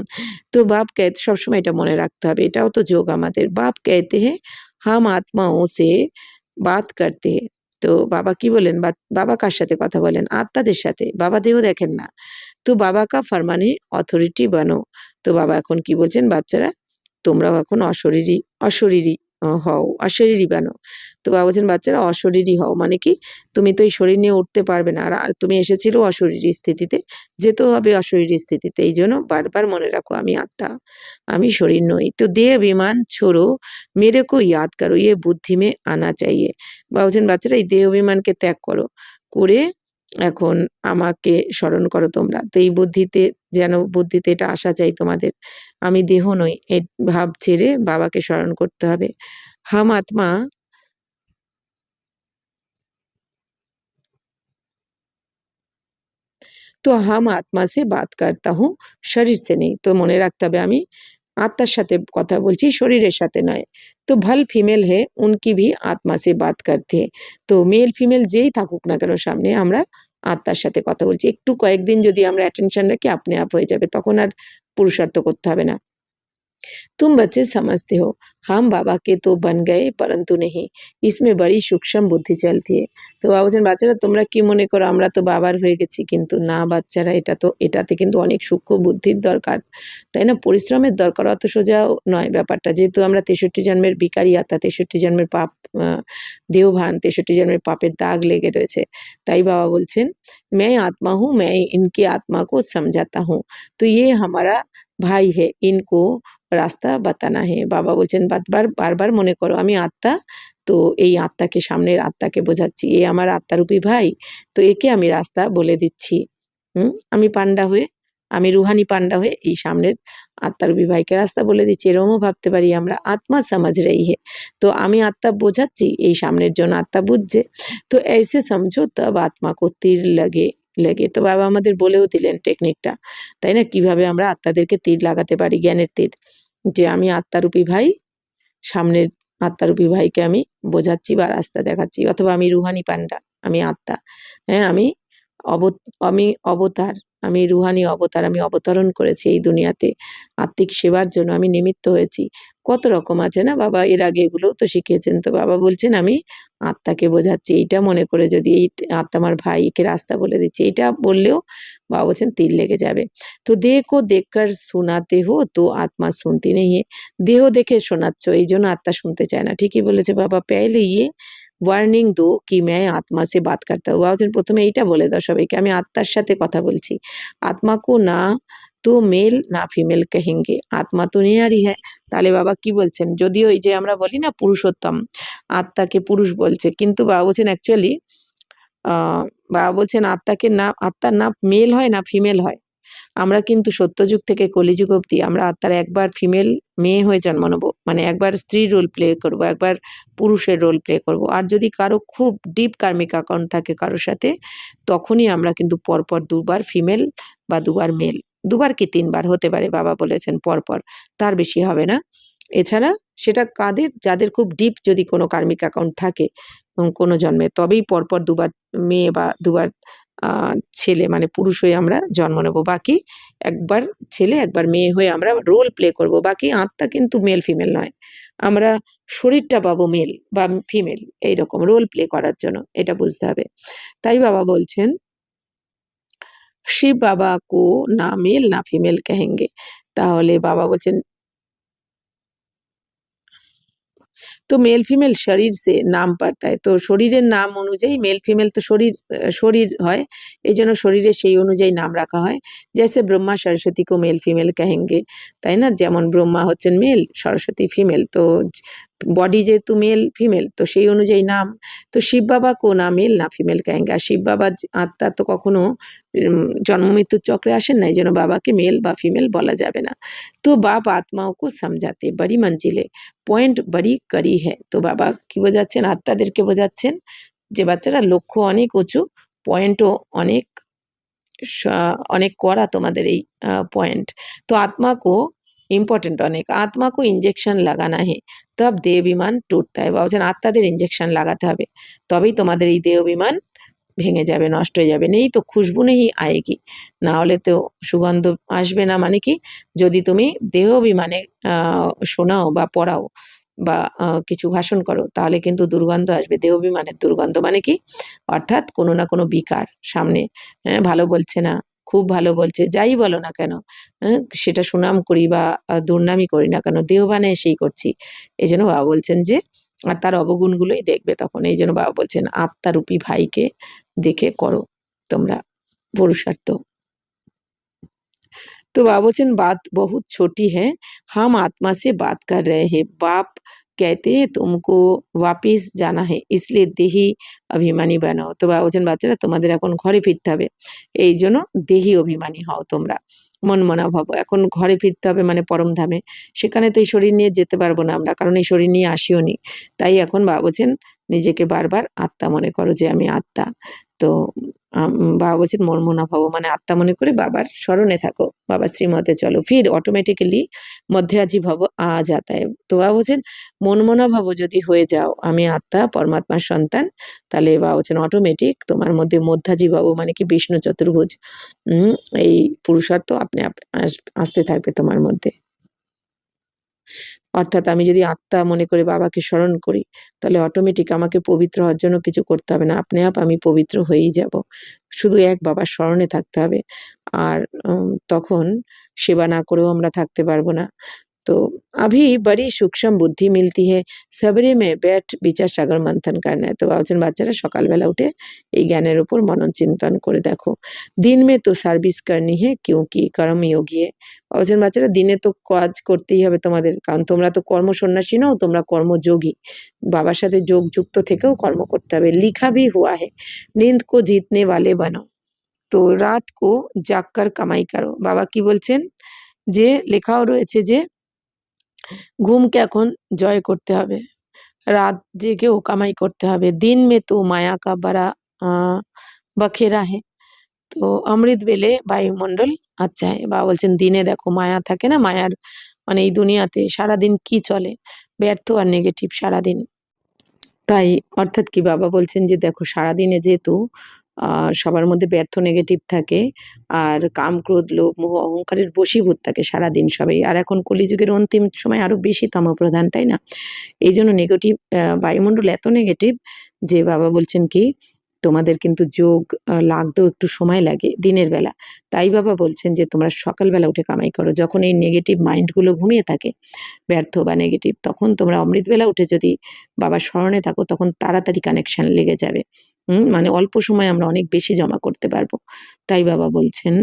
তো বাপ कहते, সবসময় এটা মনে রাখতে হবে, এটাও তো যোগ আমাদের। বাপ कहते हैं हम आत्माओं से बात करते हैं। তো বাবা কি বলেন, বাবা কার সাথে কথা বলেন? আত্মাদের সাথে। বাবা দেহ দেখেন না। তো বাবা কা ফরমানে অথরিটি বানো। তো বাবা এখন কি বলছেন, বাচ্চারা তোমরাও এখন অশরীরী হও, অশরীরী বানো। তো বাবা বলছেন বাচ্চারা অশরীরী হও, মানে কি তুমি তো এই শরীর নিয়ে উঠতে পারবে না, আর তুমি এসেছিলে অশরীরী স্থিতিতে, যেতেও হবে অশরীরী স্থিতিতে। এই জন্য বারবার মনে রাখো আমি আত্মা, আমি শরীর নই। তো দেহ অভিমান छोड़ो, मेरे को याद करो, ये बुद्धि में आना चाहिए। বাবা বলছেন বাচ্চারা এই দেহ অভিমানকে ত্যাগ করো, করে এখন আমাকে স্মরণ করো তোমরা। তো এই বুদ্ধিতে এটা আসা চাই তোমাদের, আমি দেহ নই, এই ভাব ছেড়ে বাবাকে স্মরণ করতে হবে। হাম আত্মা, তো হাম আত্মা সে বাত করতা হুঁ, শরীর সে নেই। তো মনে রাখতে হবে আমি আত্মার সাথে কথা বলছি, শরীরের সাথে নয়। তো ভাল ফিমেল হে উনকি ভি আত্মা সে বাত করতে হে। তো মেল ফিমেল যেই থাকুক না কেন সামনে, আমরা আত্মার সাথে কথা বলছি। একটু কয়েকদিন যদি আমরা অ্যাটেনশন রাখি, আপনি আপ হয়ে যাবে, তখন আর পুরুষার্থ করতে হবে না। तुम बच्चे समझते हो, हम बाबा के तो बन गए परंतु नहीं, इसमें बड़ी सूक्ষ্ম বুদ্ধি চলती है। তো বাবা বলছেন, বাচ্চারা তোমরা কি মনে করো আমরা তো বাবার হয়ে গেছি? কিন্তু না বাচ্চারা, এটাতে কিন্তু অনেক সূক্ষ্ম বুদ্ধির দরকার, তাই না? পরিশ্রমের দরকার, অত সোজাও নয় ব্যাপারটা। যেহেতু আমরা 63 জন্মের ভিখারি আত্মা, 63 জন্মের পাপ দেহভান, 63 জন্মের পাপের দাগ লেগে রয়েছে। তাই বাবা বলছেন, मैं आत्मा हूँ, मैं इनकी आत्मा को समझाता हूँ, तो ये हमारा भाई है, इनको রাস্তা বাতানা হে। বাবা বলছেন বারবার মনে করো আমি আত্মা, তো এই আত্মাকে, সামনের আত্মাকে বোঝাচ্ছি, এ আমার আত্মারূপী ভাই, তো একে আমি রাস্তা বলে দিচ্ছি। আমি পান্ডা হয়ে, আমি রুহানি পান্ডা হয়ে এই সামনের আত্মারূপী ভাইকে রাস্তা বলে দিচ্ছি। এরকমও ভাবতে পারি আমরা, আত্মা সমাজ রही है, তো আমি আত্মা বোঝাচ্ছি, এই সামনের জন আত্মা বুঝছে। তো ऐसे समझो तब आत्मा को तीर लगे লেগে। তো বাবা আমাদের বলেও দিলেন টেকনিকটা, তাই না? কিভাবে আমরা আত্মাদেরকে তীর লাগাতে পারি, জ্ঞানের তীর। যে আমি আত্মারূপী ভাই, সামনের আত্মারূপী ভাইকে আমি বোঝাচ্ছি বা রাস্তা দেখাচ্ছি, অথবা আমি রুহানি পান্ডা, আমি আত্মা, হ্যাঁ, অব আমি অবতার, আমি রুহানি অবতার, আমি অবতরণ করেছি এই দুনিয়াতে আত্মিক সেবার জন্য, আমি নিমিত্ত হয়েছি। কত রকম আছে না, বাবা এর আগে এগুলোও তো শিখিয়েছেন। তো বাবা বলছেন আমি আত্মাকে বোঝাচ্ছি, এইটা মনে করে যদি এই আত্মা আমার ভাইকে রাস্তা বলে দিচ্ছি, এইটা বললেও বাবা বলছেন তীর লেগে যাবে। তো দেহ কো দেখকর সুনাতে হো তো আত্মা শুনতি নেই है, দেহ দেখে শোনাচ্ছ, এই জন্য আত্মা শুনতে চায় না। ঠিকই বলেছে বাবা, পেহলে ইয়ে ওয়ার্নিং দো কি मैं आत्मा से बात करता हूँ। বাবা বলছেন প্রথমে এইটা বলে দাও সবাইকে, আমি আত্মার সাথে কথা বলছি। আত্মা কো না তো মেল না ফিমেল কহেঙ্গে, আত্মা তো নেয়ারই হ্যাঁ। তাহলে বাবা কি বলছেন? যদিও এই যে আমরা বলি না পুরুষোত্তম, আত্মাকে পুরুষ বলছে, কিন্তু বাবা বলছেন অ্যাকচুয়ালি বাবা বলছেন আত্মার না মেল হয় না ফিমেল হয়। আমরা কিন্তু সত্যযুগ থেকে কলিযুগ অবধি আমরা আত্মার একবার ফিমেল মেয়ে হয়ে জন্ম নেবো, মানে একবার স্ত্রীর রোল প্লে করব, একবার পুরুষের রোল প্লে করব। আর যদি কারো খুব ডিপ কার্মিক অ্যাকাউন্ট থাকে কারোর সাথে, তখনই আমরা কিন্তু পরপর দুবার ফিমেল বা দুবার মেল, দুবার কি তিনবার হতে পারে বাবা বলেছেন পরপর, তার বেশি হবে না। এছাড়া সেটা কাদের, যাদের খুব ডিপ যদি কোনো কার্মিক অ্যাকাউন্ট থাকে কোনো জন্মে, তবেই পরপর দুবার মেয়ে বা দুবার ছেলে, মানে পুরুষ হয়ে আমরা জন্ম নেব। বাকি একবার ছেলে একবার মেয়ে হয়ে আমরা রোল প্লে করব। বাকি আত্মা কিন্তু মেল ফিমেল নয়। আমরা শরীরটা পাবো মেল বা ফিমেল, এইরকম রোল প্লে করার জন্য, এটা বুঝতে হবে। তাই বাবা বলছেন, শিব বাবা কো না মেল না ফিমেল কহেঙ্গে। তাহলে বাবা বলছেন, তো মেল ফিমেল শরীর সে নাম পড়তা है, তো শরীরের নাম অনুযায়ী মেল ফিমেল তো শরীর হয়, এই জন্য শরীরের সেই অনুযায়ী নাম রাখা হয়। जैसे ब्रह्मा सरस्वती को मेल फीमेल कहेंगे, তাই না? যেমন ব্রহ্মা হচ্ছেন মেল, সরস্বতী ফিমেল, তো বডি যেহেতু মেল ফিমেল, তো সেই অনুযায়ী নাম। তো শিব বাবা কো না মেল না ফিমেল कहेंगे, আর শিব বাবা আত্মা তো কখনো জন্ম মৃত্যুর চক্রে আসেন না, এই জন্য বাবাকে মেল বা ফিমেল বলা যাবে না। তো বাপ আত্মাও কো সমঝাতে বড়ি মঞ্জিলে পয়েন্ট বড়ি করি হ্যাঁ। তো বাবা কি বোঝাচ্ছেন? আত্মাদেরকে বোঝাচ্ছেন যে বাচ্চারা লক্ষ্য অনেক উঁচু, পয়েন্টও অনেক অনেক কড়া তোমাদের এই পয়েন্ট। তো আত্মা কো ইম্পর্টেন্ট অনেক, আত্মা কো ইঞ্জেকশন লাগানা হে তব দেহ বিমান টুটতা है। বাবা বলছেন আত্মাদের ইঞ্জেকশন লাগাতে হবে, তবেই তোমাদের এই দেহ বিমান ভেঙে যাবে, নষ্ট হয়ে যাবে। নেই তো খুশবু নেই আয়েগি, না হলে তো সুগন্ধ আসবে না। মানে কি, যদি তুমি দেহ বিমানে শোনাও বা পড়াও বা কিছু ভাষণ করো, তাহলে কিন্তু দুর্গন্ধ আসবে। দেহ বিমানের দুর্গন্ধ মানে কি, অর্থাৎ কোনো না কোনো বিকার সামনে, হ্যাঁ, ভালো বলছে না, খুব ভালো বলছে, যাই বলো না কেন, হ্যাঁ, সেটা সুনাম করি বা দুর্নামি করি না কেন, দেহবানে এসেই করছি। এই জন্য বাবা বলছেন যে, আর তার অবগুণগুলোই দেখবে তখন। এই জন্য বাবা বলছেন আত্মারূপী ভাইকে দেখে করো তোমরা পুরুষার্থ। तो बाबा बोलছেন बात बहुत छोटी है, हम आत्मा से बात कर रहे हैं। बाप कहते हैं तुमको वापिस जाना है, इसलिए देही অভিমানী বানাও। তো বাবা বলছেন বাচ্চারা তোমাদের এখন ঘরে ফিরতে হবে, এই জন্য দেহি অভিমানী হও তোমরা, মনমনা ভাবো। এখন ঘরে ফিরতে হবে মানে পরমধামে, সেখানে তো এই শরীর নিয়ে যেতে পারবো না আমরা, কারণ এই শরীর নিয়ে আসিও নি। তাই এখন বাবা বলছেন নিজেকে বারবার আত্মা মনে করো যে আমি আত্মা। তো বাবা বলছেন মনমনা ভাবো, মানে আত্মা মনে করে বাবার স্মরণে থাকো, বাবার শ্রীমতে চলো, ফির অটোমেটিক্যালি মধ্যে ভব আ যাতা है। তো বাবা বলছেন মনমনা ভাবো যদি হয়ে যাও আমি আত্মা পরমাত্মার সন্তান, তাহলে বাবা বলছেন অটোমেটিক তোমার মধ্যে মধ্যাজি ভাব, মানে কি বিষ্ণু চতুর্ভুজ, এই পুরুষার্থ আপনি আসতে থাকবে তোমার মধ্যে। অর্থাৎ আমি যদি আত্মা মনে করে বাবাকে স্মরণ করি, তাহলে অটোমেটিক আমাকে পবিত্র হওয়ার জন্য কিছু করতে হবে না, আপনি আপ আমি পবিত্র হয়েই যাব। শুধু এক বাবার স্মরণে থাকতে হবে। আর তখন সেবা না করেও আমরা থাকতে পারবো না। तो अभी बड़ी सूक्ष्म बुद्धि मिलती है, सबरे में बैठ বিচার সাগর মন্থন करना है। তো বলছেন বাচ্চারা সকালবেলা উঠে এই জ্ঞানের উপর মনন চিন্তন করে দেখো। दिन में तो सर्विस करनी है क्योंकि कर्मयोगी है। বলছেন বাচ্চারা দিনে তো কাজ করতেই হবে তোমাদের, কারণ তোমরা তো কর্ম সন্ন্যাসী নও, তোমরা কর্মযোগী। বাবার সাথে যোগযুক্ত থেকেও কর্ম করতে হবে। লিখা भी हुआ है, नींद को जीतने वाले बनो, তো রাত কো জাগকর কামাই করো। বাবা কি বলছেন যে লেখাও রয়েছে যে ঘুমকে এখন জয় করতে হবে, রাত জেগেও কামাই করতে হবে। দিন মে তো মায়া কা বড়া বখেরা হে, তো অমৃত বেলে বায়ুমণ্ডল আচ্ছা হয়। বাবা বলছেন দিনে দেখো মায়া থাকে না, মায়ার মানে এই দুনিয়াতে সারাদিন কি চলে, ব্যর্থ আর নেগেটিভ সারাদিন। তাই অর্থাৎ কি বাবা বলছেন যে দেখো সারাদিনে যেহেতু সবার মধ্যে ব্যর্থ নেগেটিভ থাকে, আর কাম ক্রোধ লোভ মোহ অহংকারের বশীভূত থাকে সারাদিন সবাই, আর এখন কলিযুগের অন্তিম সময় আরো বেশি তমপ্রধান, তাই না? এই জন্য নেগেটিভ বায়ুমণ্ডল এত নেগেটিভ যে বাবা বলছেন কি তোমাদের কিন্তু যোগ লাগতেও একটু সময় লাগে দিনের বেলা। তাই বাবা বলছেন যে তোমরা সকালবেলা উঠে কামাই করো, যখন এই নেগেটিভ মাইন্ডগুলো ঘুমিয়ে থাকে ব্যর্থ বা নেগেটিভ, তখন তোমরা অমৃতবেলা উঠে যদি বাবার স্মরণে থাকো তখন তাড়াতাড়ি কানেকশন লেগে যাবে। মানে অল্প সময়ে আমরা অনেক বেশি জমা করতে পারবো। তাই বাবা বলছেন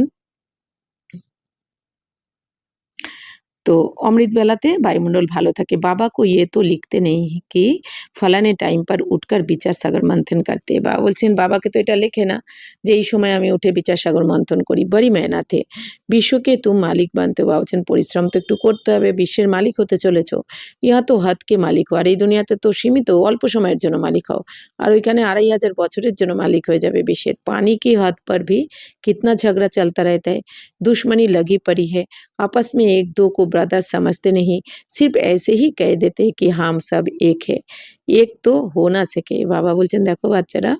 तो अमृत बेलाते वायुमंडल भालो থাকে। बाबा को ये तो लिखते नहीं कि फलाने टाइम पर उठकर বিচার সাগর मंथन करते। বাবা বলছেন বাবাকে তো এটা লেখে না যে এই সময় আমি উঠে বিচার সাগর মন্থন করি। বড়ি মেহনত है, বিশ্বকে তুম মালিক বানতে हो। বাবা বলছেন পরিশ্রম তো একটু করতে হবে, বিশ্বের মালিক হতে চলেছো। ইহা তো হদ के মালিক हो, আর এই দুনিয়াতে তো সীমিত অল্প সময়ের জন্য মালিক হও, আর ওইখানে 2500 বছরের জন্য মালিক হয়ে যাবে বিশ্বের। पानी की हद पर भी कितना झगड़ा चलता रहता है, दुश्मनी लगी पड़ी है, आपस में एक दो को ब्रदर समझते नहीं, सिर्फ ऐसे ही कह देते हैं कि हम सब एक है, एक तो हो ना सके। বাবা বলছেন দেখো বাচ্চারা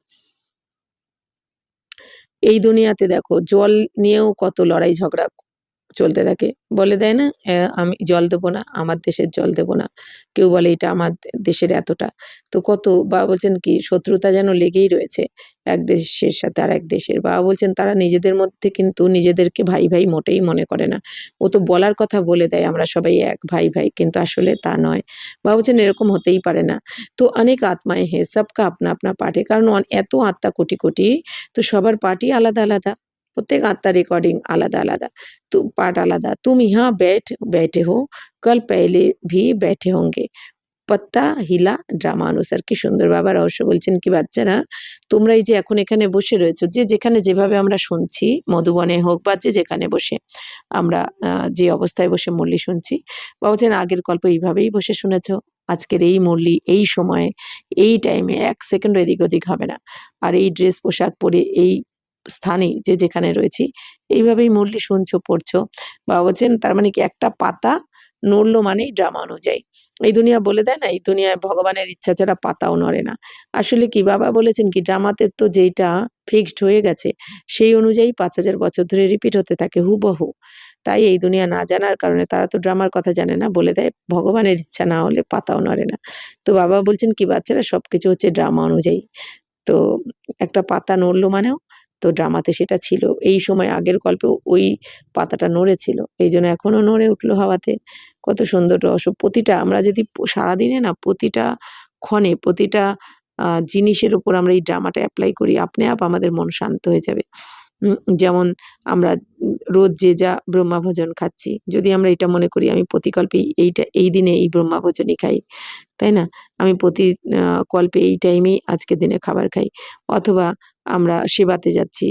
এই দুনিয়াতে দেখো জল নিয়েও কত লড়াই ঝগড়া চলতে থাকে। বলে দেয় না আমি জল দেবো না, আমার দেশের জল দেবো না। কেউ বলে এটা আমার দেশের এতটা। তো কত বাবা বলছেন কি শত্রুতা যেন লেগেই রয়েছে এক দেশের সাথে আরেক দেশের। বাবা বলছেন তারা নিজেদের মধ্যে কিন্তু নিজেদেরকে ভাই, ভাই মোটেই মনে করে না। ও তো বলার কথা বলে দেয় আমরা সবাই এক ভাই, ভাই, কিন্তু আসলে তা নয়। বাবা বলছেন এরকম হতেই পারে না। তো অনেক আত্মায় হে সবকা আপনা আপনা পার্ট है, কারণ এত আত্মা কোটি, কোটি, তো সবার পার্টই আলাদা, আলাদা। প্রত্যেক আত্মার রেকর্ডিং আলাদা, আলাদা। तो पार्ट आलादा। तुम यहाँ बैठे हो, कल पहले भी बैठे होंगे, পাত্তা হিলা ড্রামা অনুসার। কি সুন্দর বাবা রহস্য বলছেন কি বাচ্চারা তোমরা এই যে এখন এখানে বসে রয়েছো, যে যেখানে যেভাবে আমরা শুনছি মধুবনে হোক বা যে যেখানে বসে আমরা যে অবস্থায় বসে মুরলি শুনছি, বা বলছেন আগের গল্প এইভাবেই বসে শুনেছো, আজকের এই মুরলি এই সময়ে এই টাইমে 1 সেকেন্ড এদিক ওদিক হবে না। আর এই ড্রেস পোশাক পরে এই স্থানে যে যেখানে রয়েছি এইভাবেই মুরলি শুনছো পড়ছো। বাবা বলছেন তার মানে কি একটা পাতা নড়লো মানেই ড্রামা অনুযায়ী। এই দুনিয়া বলে দেয় না এই দুনিয়ায় ভগবানের ইচ্ছা ছাড়া পাতাও নড়ে না। আসলে কি বাবা বলেছেন কি ড্রামাতে তো যেইটা ফিক্সড হয়ে গেছে সেই অনুযায়ী 5000 বছর ধরে রিপিট হতে থাকে হুবহু। তাই এই দুনিয়া না জানার কারণে তারা তো ড্রামার কথা জানে না, বলে দেয় ভগবানের ইচ্ছা না হলে পাতাও নড়ে না। তো বাবা বলছেন কি বাচ্চারা সবকিছু হচ্ছে ড্রামা অনুযায়ী। তো একটা পাতা নড়লো মানেও তো ড্রামাতে সেটা ছিল। এই সময় আগের গল্পেও ওই পাতাটা নড়েছিল। এইজন্য এখনো নড়ে উঠলো হাওয়াতে। কত সুন্দর রহস্য। প্রতিটা আমরা যদি সারাদিনে না প্রতিটা ক্ষণে প্রতিটা জিনিসের উপর আমরা এই ড্রামাটা এপ্লাই করি, আপনি আপ আমাদের মন শান্ত হয়ে যাবে। যেমন আমরা রোজ যে যা ব্রহ্মাভোজন খাচ্ছি, যদি আমরা এটা মনে করি আমি প্রতিকল্পে এইটা এই দিনে এই ব্রহ্মাভোজনই খাই, তাই না? আমি প্রতি কল্পে এই টাইমেই আজকের দিনে খাবার খাই। অথবা আমরা সেবাতে যাচ্ছি,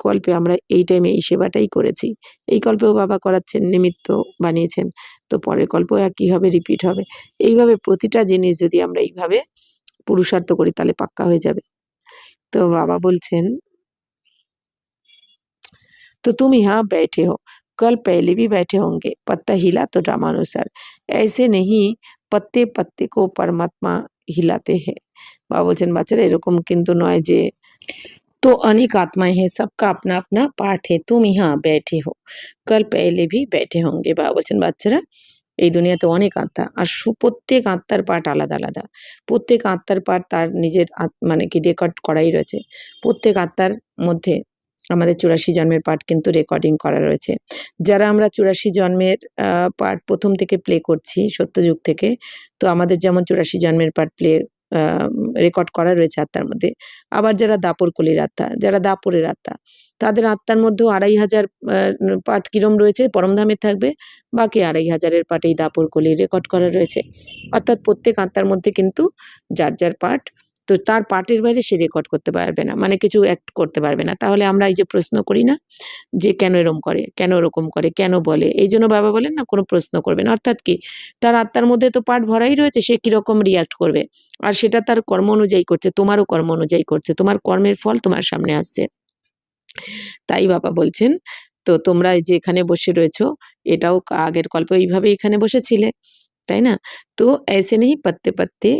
কল্পে আমরা এই টাইমে এই সেবাটাই করেছি। এই কল্পেও বাবা করাচ্ছেন, নিমিত্ত বানিয়েছেন। তো পরের কল্পেও একই হবে, রিপিট হবে। এইভাবে প্রতিটা জিনিস যদি আমরা এইভাবে পুরুষার্থ করি তাহলে পাক্কা হয়ে যাবে। তো বাবা বলছেন तो तुम यहाँ बैठे हो, कल पहले भी बैठे होंगे, पत्ता हिला तो ड्रामानुसार, ऐसे नहीं पत्ते पत्ते को परमात्मा हिलाते हैं। বাবা বলছেন বাচ্চারা এরকম কিন্তু নয় যে तो अनेक आत्माएं हैं, सबका अपना अपना पाठ है, तुम यहाँ बैठे हो, कल पहले भी बैठे होंगे। বাবা বলছেন বাচ্চারা এই দুনিয়াতে অনেক আত্মা, আর প্রত্যেক আত্মার পার্ট আলাদা আলাদা। প্রত্যেক আত্মার পার্ট তার নিজের মানে কি রেকর্ড করাই রয়েছে। প্রত্যেক আত্মার মধ্যে আমাদের 84 জন্মের পার্ট কিন্তু রেকর্ডিং করা রয়েছে। যারা আমরা 84 জন্মের পার্ট প্রথম থেকে প্লে করছি সত্যযুগ থেকে, তো আমাদের যেমন 84 জন্মের পার্ট প্লে রেকর্ড করা রয়েছে আত্মার মধ্যে। আবার যারা দাপর কলির আত্মা, যারা দাপরের আত্মা, তাদের আত্মার মধ্যেও 2500 পার্ট কিরম রয়েছে পরমধামে থাকবে, বাকি 2500-এর পার্ট এই দাপর কলির রেকর্ড করা রয়েছে। অর্থাৎ প্রত্যেক আত্মার মধ্যে কিন্তু যার যার পার্ট, তো তার পার্টের বাইরে সে রেকর্ড করতে পারবে না, মানে কিছু অ্যাক্ট করতে পারবে না। তাহলে আমরা এই যে প্রশ্ন করি না যে কেন এরম করে, কেন ওরকম করে, কেন বলে, এই জন্য বাবা বলেন না কোনো প্রশ্ন করবে না। অর্থাৎ কি, তার আত্মার মধ্যে তো পার্ট ভরাই রয়েছে, সে কিরকম রিয়াক্ট করবে, আর সেটা তার কর্ম অনুযায়ী করছে, তোমারও কর্ম অনুযায়ী করছে, তোমার কর্মের ফল তোমার সামনে আসছে। তাই বাবা বলছেন, তো তোমরা এই যে এখানে বসে রয়েছো, এটাও আগের কল্পে এইভাবে এখানে বসেছিলে, তাই না? তো ऐसे नहीं पत्ते पत्ते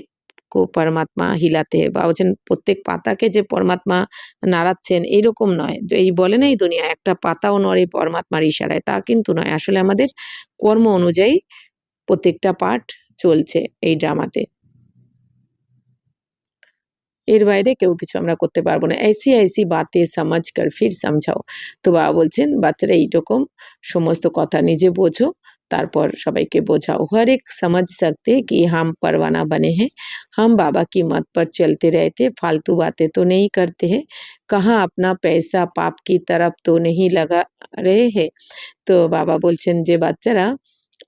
को পরমাত্মা হিলাতে, বা বলছেন প্রত্যেক পাতাকে যে পরমাত্মা নাড়াচ্ছেন এইরকম নয়। এই বলে না এই দুনিয়া একটা পাতাও নড়ে পরমাত্মার ইশারায়, তা কিন্তু নয়। আসলে আমাদের কর্ম অনুযায়ী প্রত্যেকটা পার্ট চলছে এই ড্রামাতে। এর বাইরে কেউ কিছু আমরা করতে পারবো না। ऐसी ऐसी बातें समझ कर फिर समझाओ। তো বাবা বলছেন বাচ্চারা এইরকম সমস্ত কথা নিজে বোঝো, তারপর সবাইকে বোঝাও। हर एक समझ सकते कि हम परवाना बने हैं, हम बाबा की मत पर चलते रहते, फालतू बातें तो नहीं करते हैं, कहाँ अपना पैसा पाप की तरफ तो नहीं लगा रहे हैं। তো বাবা বলছেন যে বাচ্চারা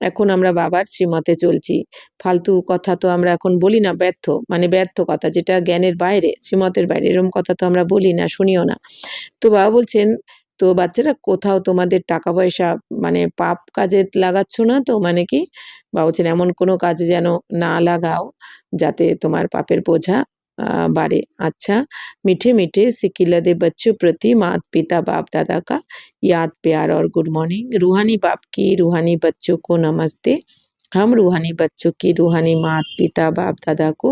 এখন আমরা বাবার শ্রীমতে চলছি, ফালতু কথা তো আমরা এখন বলি না, ব্যর্থ মানে ব্যর্থ কথা যেটা জ্ঞানের বাইরে, শ্রীমতের বাইরে, এরকম কথা তো আমরা বলি না, শুনিও না। তো বাবা বলছেন, তো বাচ্চারা কোথাও তোমাদের টাকা পয়সা মানে পাপ কাজে লাগাচ্ছ না তো, মানে কি বাবা বলছেন এমন কোনো কাজে যেন না লাগাও যাতে তোমার পাপের বোঝা বাড়ে। अच्छा मीठे मीठे सिकिलदे बच्चों प्रति माता पिता बाप दादा का याद प्यार और गुड मॉर्निंग। रूहानी बाप की रूहानी बच्चों को नमस्ते। हम रूहानी बच्चों की रूहानी माता पिता बाप दादा को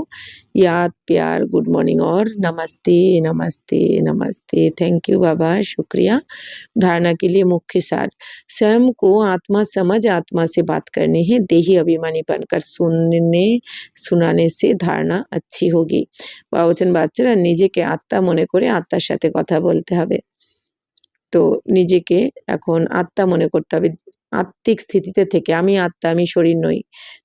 याद प्यार गुड मॉर्निंग और नमस्ते नमस्ते नमस्ते। थैंक यू बाबा, शुक्रिया। धारणा के लिए मुख्य सार, स्वयं को आत्मा समझ आत्मा से बात करनी है, देही अभिमानी बनकर सुनने सुनाने से धारणा अच्छी होगी। বাবা বলছেন বাচ্চারা নিজেকে আত্মা মনে করে আত্মার সাথে কথা বলতে হবে। তো নিজেকে এখন আত্মা মনে করতে হবে, আত্মিক স্থিতিতে থেকে, আমি আত্মা, আমি শরীর নই।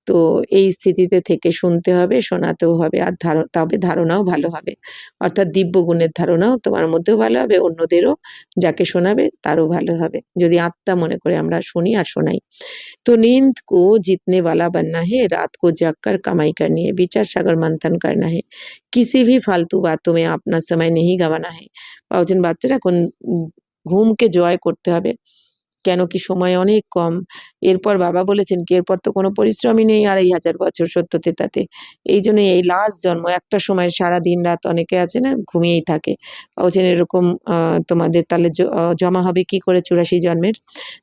তো এই স্থিতিতে থেকে শুনতে হবে, শোনাতেও হবে, আর তবে ধারণাও ভালো হবে। অর্থাৎ দিব্য গুণের ধারণাও তোমার মধ্যেও ভালো হবে, অন্যদেরও যাকে শোনাবে তারও ভালো হবে, যদি আত্মা মনে করে আমরা শুনি আর শোনাই। तो नींद को जीतने वाला बनना है, रात को जगकर कमाई करनी है, विचार सागर मंथन करना है, किसी भी फालतू बातों में अपना समय नहीं गंवाना है। বলছেন বাচ্চারা এখন ঘুমকে জয় করতে হবে, কেন কি সময় অনেক কম। এরপর বাবা বলেছেন কি এরপর তো কোনো পরিশ্রমই নেই 2500 বছর সত্যতেতাতে, এই জন্যই এই লাস্ট জন্ম, একটা সময় সারা দিন রাত অনেকে আছে না ঘুমিয়েই থাকে। বলছেন এরকম তোমাদের তাহলে জমা হবে কি করে 84 জন্মের।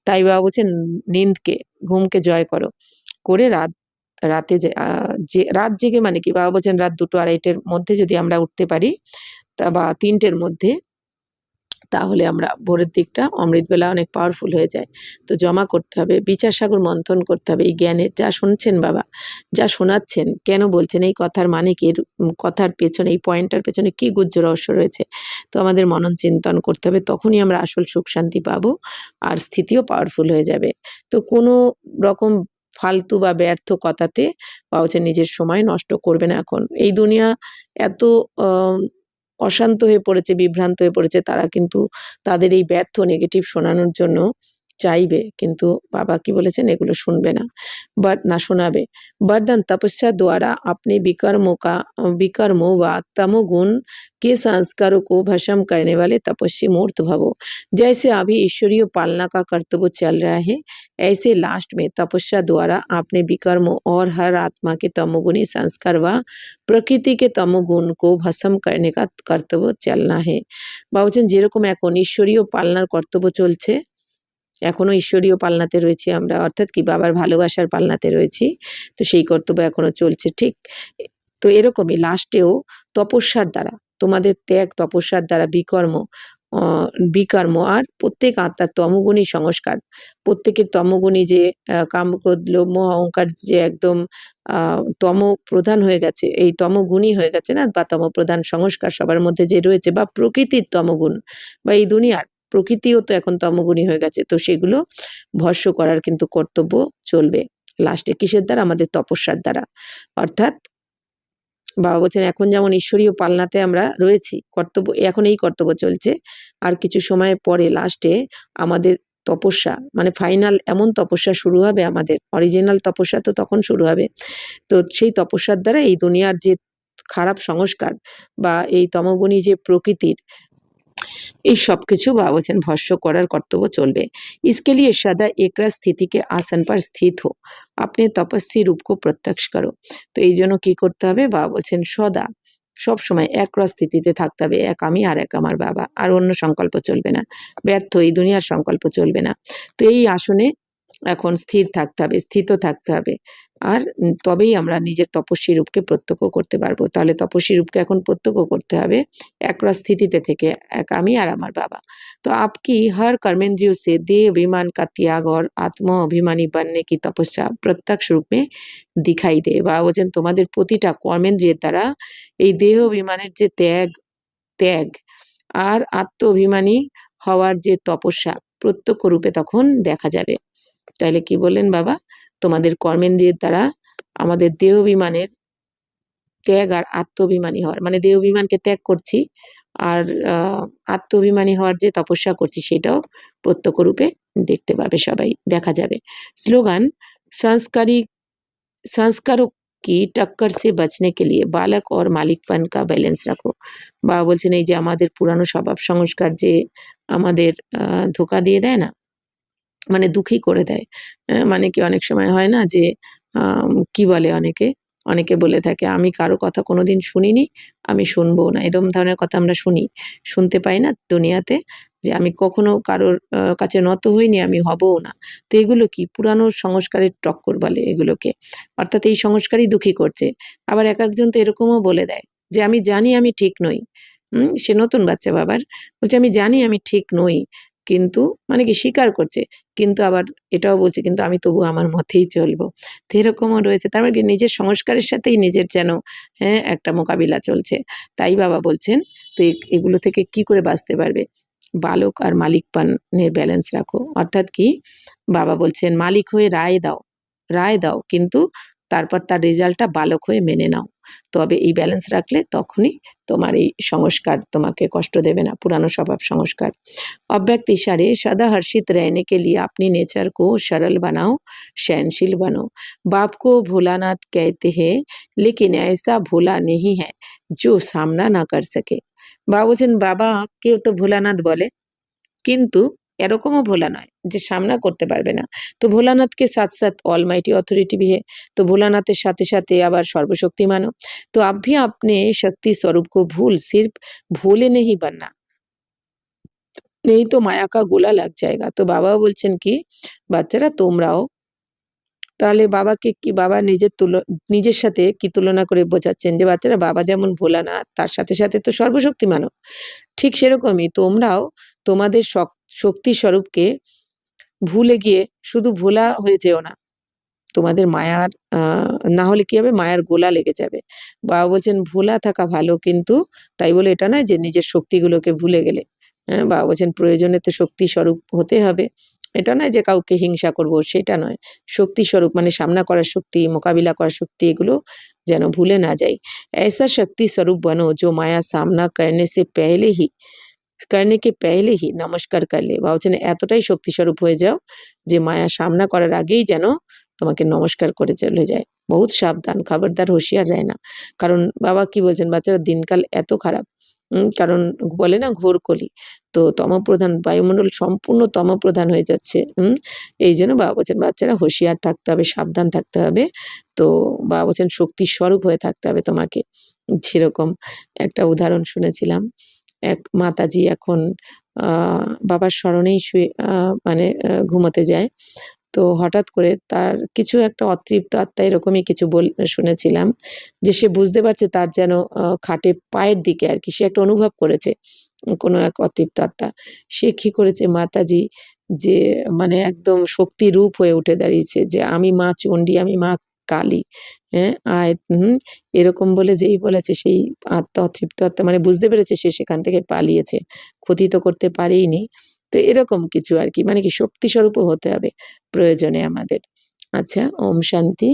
তাই বাবা বলছেন নিন্দকে, ঘুমকে জয় করো, করে রাতে যে রাত জেগে, মানে কি বাবা বলছেন রাত 2-2:30-টের মধ্যে যদি আমরা উঠতে পারি, তা বা 3টের মধ্যে, তাহলে আমরা ভোরের দিকটা অমৃতবেলা অনেক পাওয়ারফুল হয়ে যায়। তো জমা করতে হবে, বিচার সাগর মন্থন করতে হবে, এই জ্ঞানের যা শুনছেন বাবা, যা শোনাচ্ছেন, কেন বলছেন, এই কথার মানে কি, এর কথার পেছনে, এই পয়েন্টটার পেছনে কি গুহ্য রহস্য রয়েছে, তো আমাদের মনন চিন্তন করতে হবে, তখনই আমরা আসল সুখ শান্তি পাবো, আর স্থিতিও পাওয়ারফুল হয়ে যাবে। তো কোনো রকম ফালতু বা ব্যর্থ কথাতে বা হচ্ছে নিজের সময় নষ্ট করবে না। এখন এই দুনিয়া এত অশান্ত হয়ে পড়েছে, বিভ্রান্ত হয়ে পড়েছে, তারা কিন্তু তাদের এই ব্যর্থ নেগেটিভ শোনানোর জন্য চাইবে, কিন্তু বাবা কি বলেছেন এগুলো শুনবে না, বাট না শোনাবে। वरदान तपस्या द्वारा अपने विकर्मों व तमोगुण के संस्कारों को भस्म करने वाले तपस्वी मूर्त भवो। जैसे अभी ईश्वरीय पालना का कर्तव्य चल रहा है, ऐसे लास्ट में तपस्या द्वारा अपने विकर्मों और हर आत्मा के तमोगुणी संस्कार व प्रकृति के तमोगुण को भस्म करने का कर्तव्य चलना है। ভাবছেন যেরকম এখন ঈশ্বরীয় পালনার কর্তব্য চলছে, এখনো ঈশ্বরীয় পালনাতে রয়েছি আমরা, অর্থাৎ কি বাবার ভালোবাসার পালনাতে রয়েছি, তো সেই কর্তব্য এখনো চলছে, ঠিক। তো এরকমই লাস্টেও তপস্যার দ্বারা, তোমাদের ত্যাগ তপস্যার দ্বারা বিকর্ম বিকর্ম, আর প্রত্যেক আত্মার তমগুণী সংস্কার, প্রত্যেকের তমগুণী যে কাম, ক্রোধ, লোভ, মোহ, অহংকার যে একদম তম প্রধান হয়ে গেছে, এই তমগুণী হয়ে গেছে না, বা তমপ্রধান সংস্কার সবার মধ্যে যে রয়েছে, বা প্রকৃতির তমগুণ, বা এই দুনিয়ার প্রকৃতিও তো এখন তমগুণী হয়ে গেছে, তো সেগুলো ভস্ম করার কিন্তু কর্তব্য চলবে লাস্টে কিসের দ্বারা? আমাদের তপস্যার দ্বারা। অর্থাৎ বাবা বলছেন এখন যেমন ঈশ্বরীয় পালনাতে আমরা রয়েছি, কর্তব্য এখন এই কর্তব্য চলছে, আর কিছু সময় পরে লাস্টে আমাদের তপস্যা, মানে ফাইনাল এমন তপস্যা শুরু হবে, আমাদের অরিজিনাল তপস্যা তো তখন শুরু হবে। তো সেই তপস্যার দ্বারা এই দুনিয়ার যে খারাপ সংস্কার বা এই তমগুণী যে প্রকৃতির, এই सब কিছু बाबा বলছেন ভস্ম করার কর্তব্য চলবে। इसके लिए सदा एकरा स्थिति के आसन पर स्थित हो, अपने तपस्वी रूप को प्रत्यक्ष करो। তো এই জন্য কি করতে হবে? বাবা বলছেন সদা, সব সময় একরস স্থিতিতে থাকতে হবে, এক আমি আর এক আমার বাবা, আর অন্য সংকল্প চলবে না, ব্যর্থ এই দুনিয়ার সংকল্প চলবে না। তো এই আসনে এখন স্থির থাকতে হবে, স্থিত থাকতে হবে, আর তবেই আমরা নিজের তপস্বী রূপকে প্রত্যক্ষ করতে পারবো। তাহলে তপস্বী রূপকে এখন প্রত্যক্ষ করতে হবে একরস স্थितिতে থেকে, এক আমি আর আমার বাবা। तो आपकी हर कर्मेंद्रियों से देह अभिमान का त्याग और आत्मा अभिमानी बनने की तपस्या प्रत्यक्ष रूप में दिखाई दे। বা বলছেন তোমাদের প্রতিটা কর্মেন্দ্রিয়ের দ্বারা এই দেহ অভিমানের যে ত্যাগ ত্যাগ আর আত্ম অভিমানী হওয়ার যে তপস্যা প্রত্যক্ষ রূপে তখন দেখা যাবে। তাইলে কি বললেন বাবা? তোমাদের কর্মেন্দ্রিয়ের দ্বারা আমাদের দেহ অভিমানের ত্যাগ আর আত্ম-অভিমানী হওয়ার, মানে দেহ অভিমানকে ত্যাগ করছি, আর আত্ম-অভিমানী হওয়ার যে তপস্যা করছি সেটাও প্রত্যক্ষ রূপে দেখতে পাবে সবাই, দেখা যাবে। স্লোগান संस्कारों की टक्कर से बचने के लिए बालक और मालिकपन का बैलेंस रखो। বাবা বলছেন এই যে আমাদের পুরানো স্বভাব সংস্কার যে আমাদের ধোঁকা দিয়ে দেয় না, মানে দুঃখী করে দেয়। মানে কি অনেক সময় হয় না যে কি বলে অনেকে? অনেকে বলে থাকে, "আমি কারো কথা কোনোদিন শুনিনি, আমি শুনবও না।" এরকম ধরনের কথা আমরা শুনি। শুনতে পাই না দুনিয়াতে? যে আমি কখনো কারোর কাছে নত হইনি, আমি হবও না। তো এগুলো কি? পুরানো সংস্কারের টক্কর বলে এগুলোকে। অর্থাৎ এই সংস্কারই দুঃখী করছে। আবার একেকজন তো এরকমও বলে দেয় যে, "আমি জানি আমি ঠিক নই।" সে নতুন বাচ্চা বাবার। বলছে, "আমি জানি আমি ঠিক নই।" কিন্তু মানে কি স্বীকার করছে। কিন্তু আবার এটাও বলছে, "কিন্তু আমি তবু আমার মতেই চলবো।" তো এরকমও রয়েছে। তার মানে কি নিজের সংস্কারের সাথেই নিজের যেন একটা মোকাবিলা চলছে। তাই বাবা বলছেন, তো এগুলো থেকে কি করে বাঁচতে পারবে? বালক আর মালিকপানের ব্যালেন্স রাখো। অর্থাৎ কি? বাবা বলছেন, "মালিক হয়ে রায় দাও, রায় দাও, কিন্তু তারপর তার রেজাল্টটা বালক হয়ে মেনে নাও। তবে এই ব্যালেন্স রাখলে তখনই তোমার এই সংস্কার তোমাকে কষ্ট দেবে না, পুরানো স্বভাব সংস্কার। अव्यक्त इशारे सदा हर्षित रहने के लिए अपनी नेचर को सरल बनाओ, सहनशील बनो। बाप को भोलानाथ कहते हैं, लेकिन ऐसा भोला नहीं है जो सामना ना कर सके। বাবা বলছেন বাবাকেও তো ভোলানাথ বলে, কিন্তু এরকমও ভোলা নয় যে সামনা করতে পারবে না। তো ভোলানাথ के साथ-साथ ऑलमाइटी अथॉरिटी भी है। तो ভোলানাথের সাথে সাথে আবার সর্বশক্তিমানও। तो आप भी अपने शक्ति स्वरूप को भूल सिर्फ भोले नहीं बनना, नहीं तो माया का गोला लग जाएगा। তো বাবাও বলছেন কি, বাচ্চারা তোমরাও, তাহলে বাবাকে কি বাবা নিজের সাথে কি তুলনা করে বোঝাচ্ছেন যে বাচ্চারা বাবা যেমন ভোলানাথ তার সাথে সাথে তো সর্বশক্তিমানও। ঠিক সেরকমই তোমরাও তোমাদের শক্তি স্বরূপকে ভুলে গিয়ে শুধু ভোলা হয়ে যেও না। তোমাদের মায়ার না হলে কি হবে? মায়ার গোলা লেগে যাবে। বাবা বলছেন ভোলা থাকা ভালো, কিন্তু তাই বলে এটা নয় যে নিজের শক্তিগুলোকে ভুলে গেলে। বাবা বলছেন প্রয়োজনে তো শক্তি স্বরূপ হতে হবে। এটা নয় যে কাউকে হিংসা করব, সেটা নয়। শক্তি স্বরূপ মানে সামনা করার শক্তি, মোকাবিলা করার শক্তি, এগুলো যেন ভুলে না যাই। ऐसा शक्ति स्वरूप बनो जो माया सामना करने के पहले ही নমস্কার कर ले। বাবা বলছেন এতটাই শক্তিস্বরূপ হয়ে যাও যে মায়া সামনা করার আগেই যেন তোমাকে নমস্কার করে চলে যায়। বহুত সাবধান, খবরদার হোশিয়ার रहना। কারণ বাবা কি বলছেন, বাচ্চারা দিনকাল এত খারাপ। কারণ বলে না ঘোর কলি। তো তমপ্রধান বায়ুমণ্ডল সম্পূর্ণ তমপ্রধান হয়ে যাচ্ছে। এইজন্য বাবা বলছেন বাচ্চারা হোশিয়ার থাকতে হবে, সাবধান থাকতে হবে। তো বাবা বলছেন শক্তির স্বরূপ হয়ে থাকতে হবে তোমাকে। যেরকম একটা উদাহরণ শুনেছিলাম। এক মাতাজি এখন আ বাবার স্মরণেই শুয়ে মানে ঘুমোতে যায়। তো হঠাৎ করে তার কিছু একটা অতৃপ্ত আত্মা এরকমই কিছু শুনেছিলাম যে সে বুঝতে পারছে তার যেন খাটে পায়ের দিকে আরকি সে একটা অনুভব করেছে কোনো এক অতৃপ্ত আত্মা। সে কী করেছে মাতাজি যে মানে একদম শক্তিরূপ হয়ে উঠে দাঁড়িয়েছে যে, "আমি মা চণ্ডী, আমি মা কালী।" হ্যাঁ? এরকম বলে যেই বলেছে সেই আত্মা অতৃপ্ত আত্মা মানে বুঝতে পেরেছে সে সেখান থেকে পালিয়েছে। ক্ষতি তো করতে পারেইনি। তো এরকম কিছু আরকি। মানে কি শক্তিস্বরূপও হতে হবে প্রয়োজনে আমাদের। আচ্ছা, ওম শান্তি।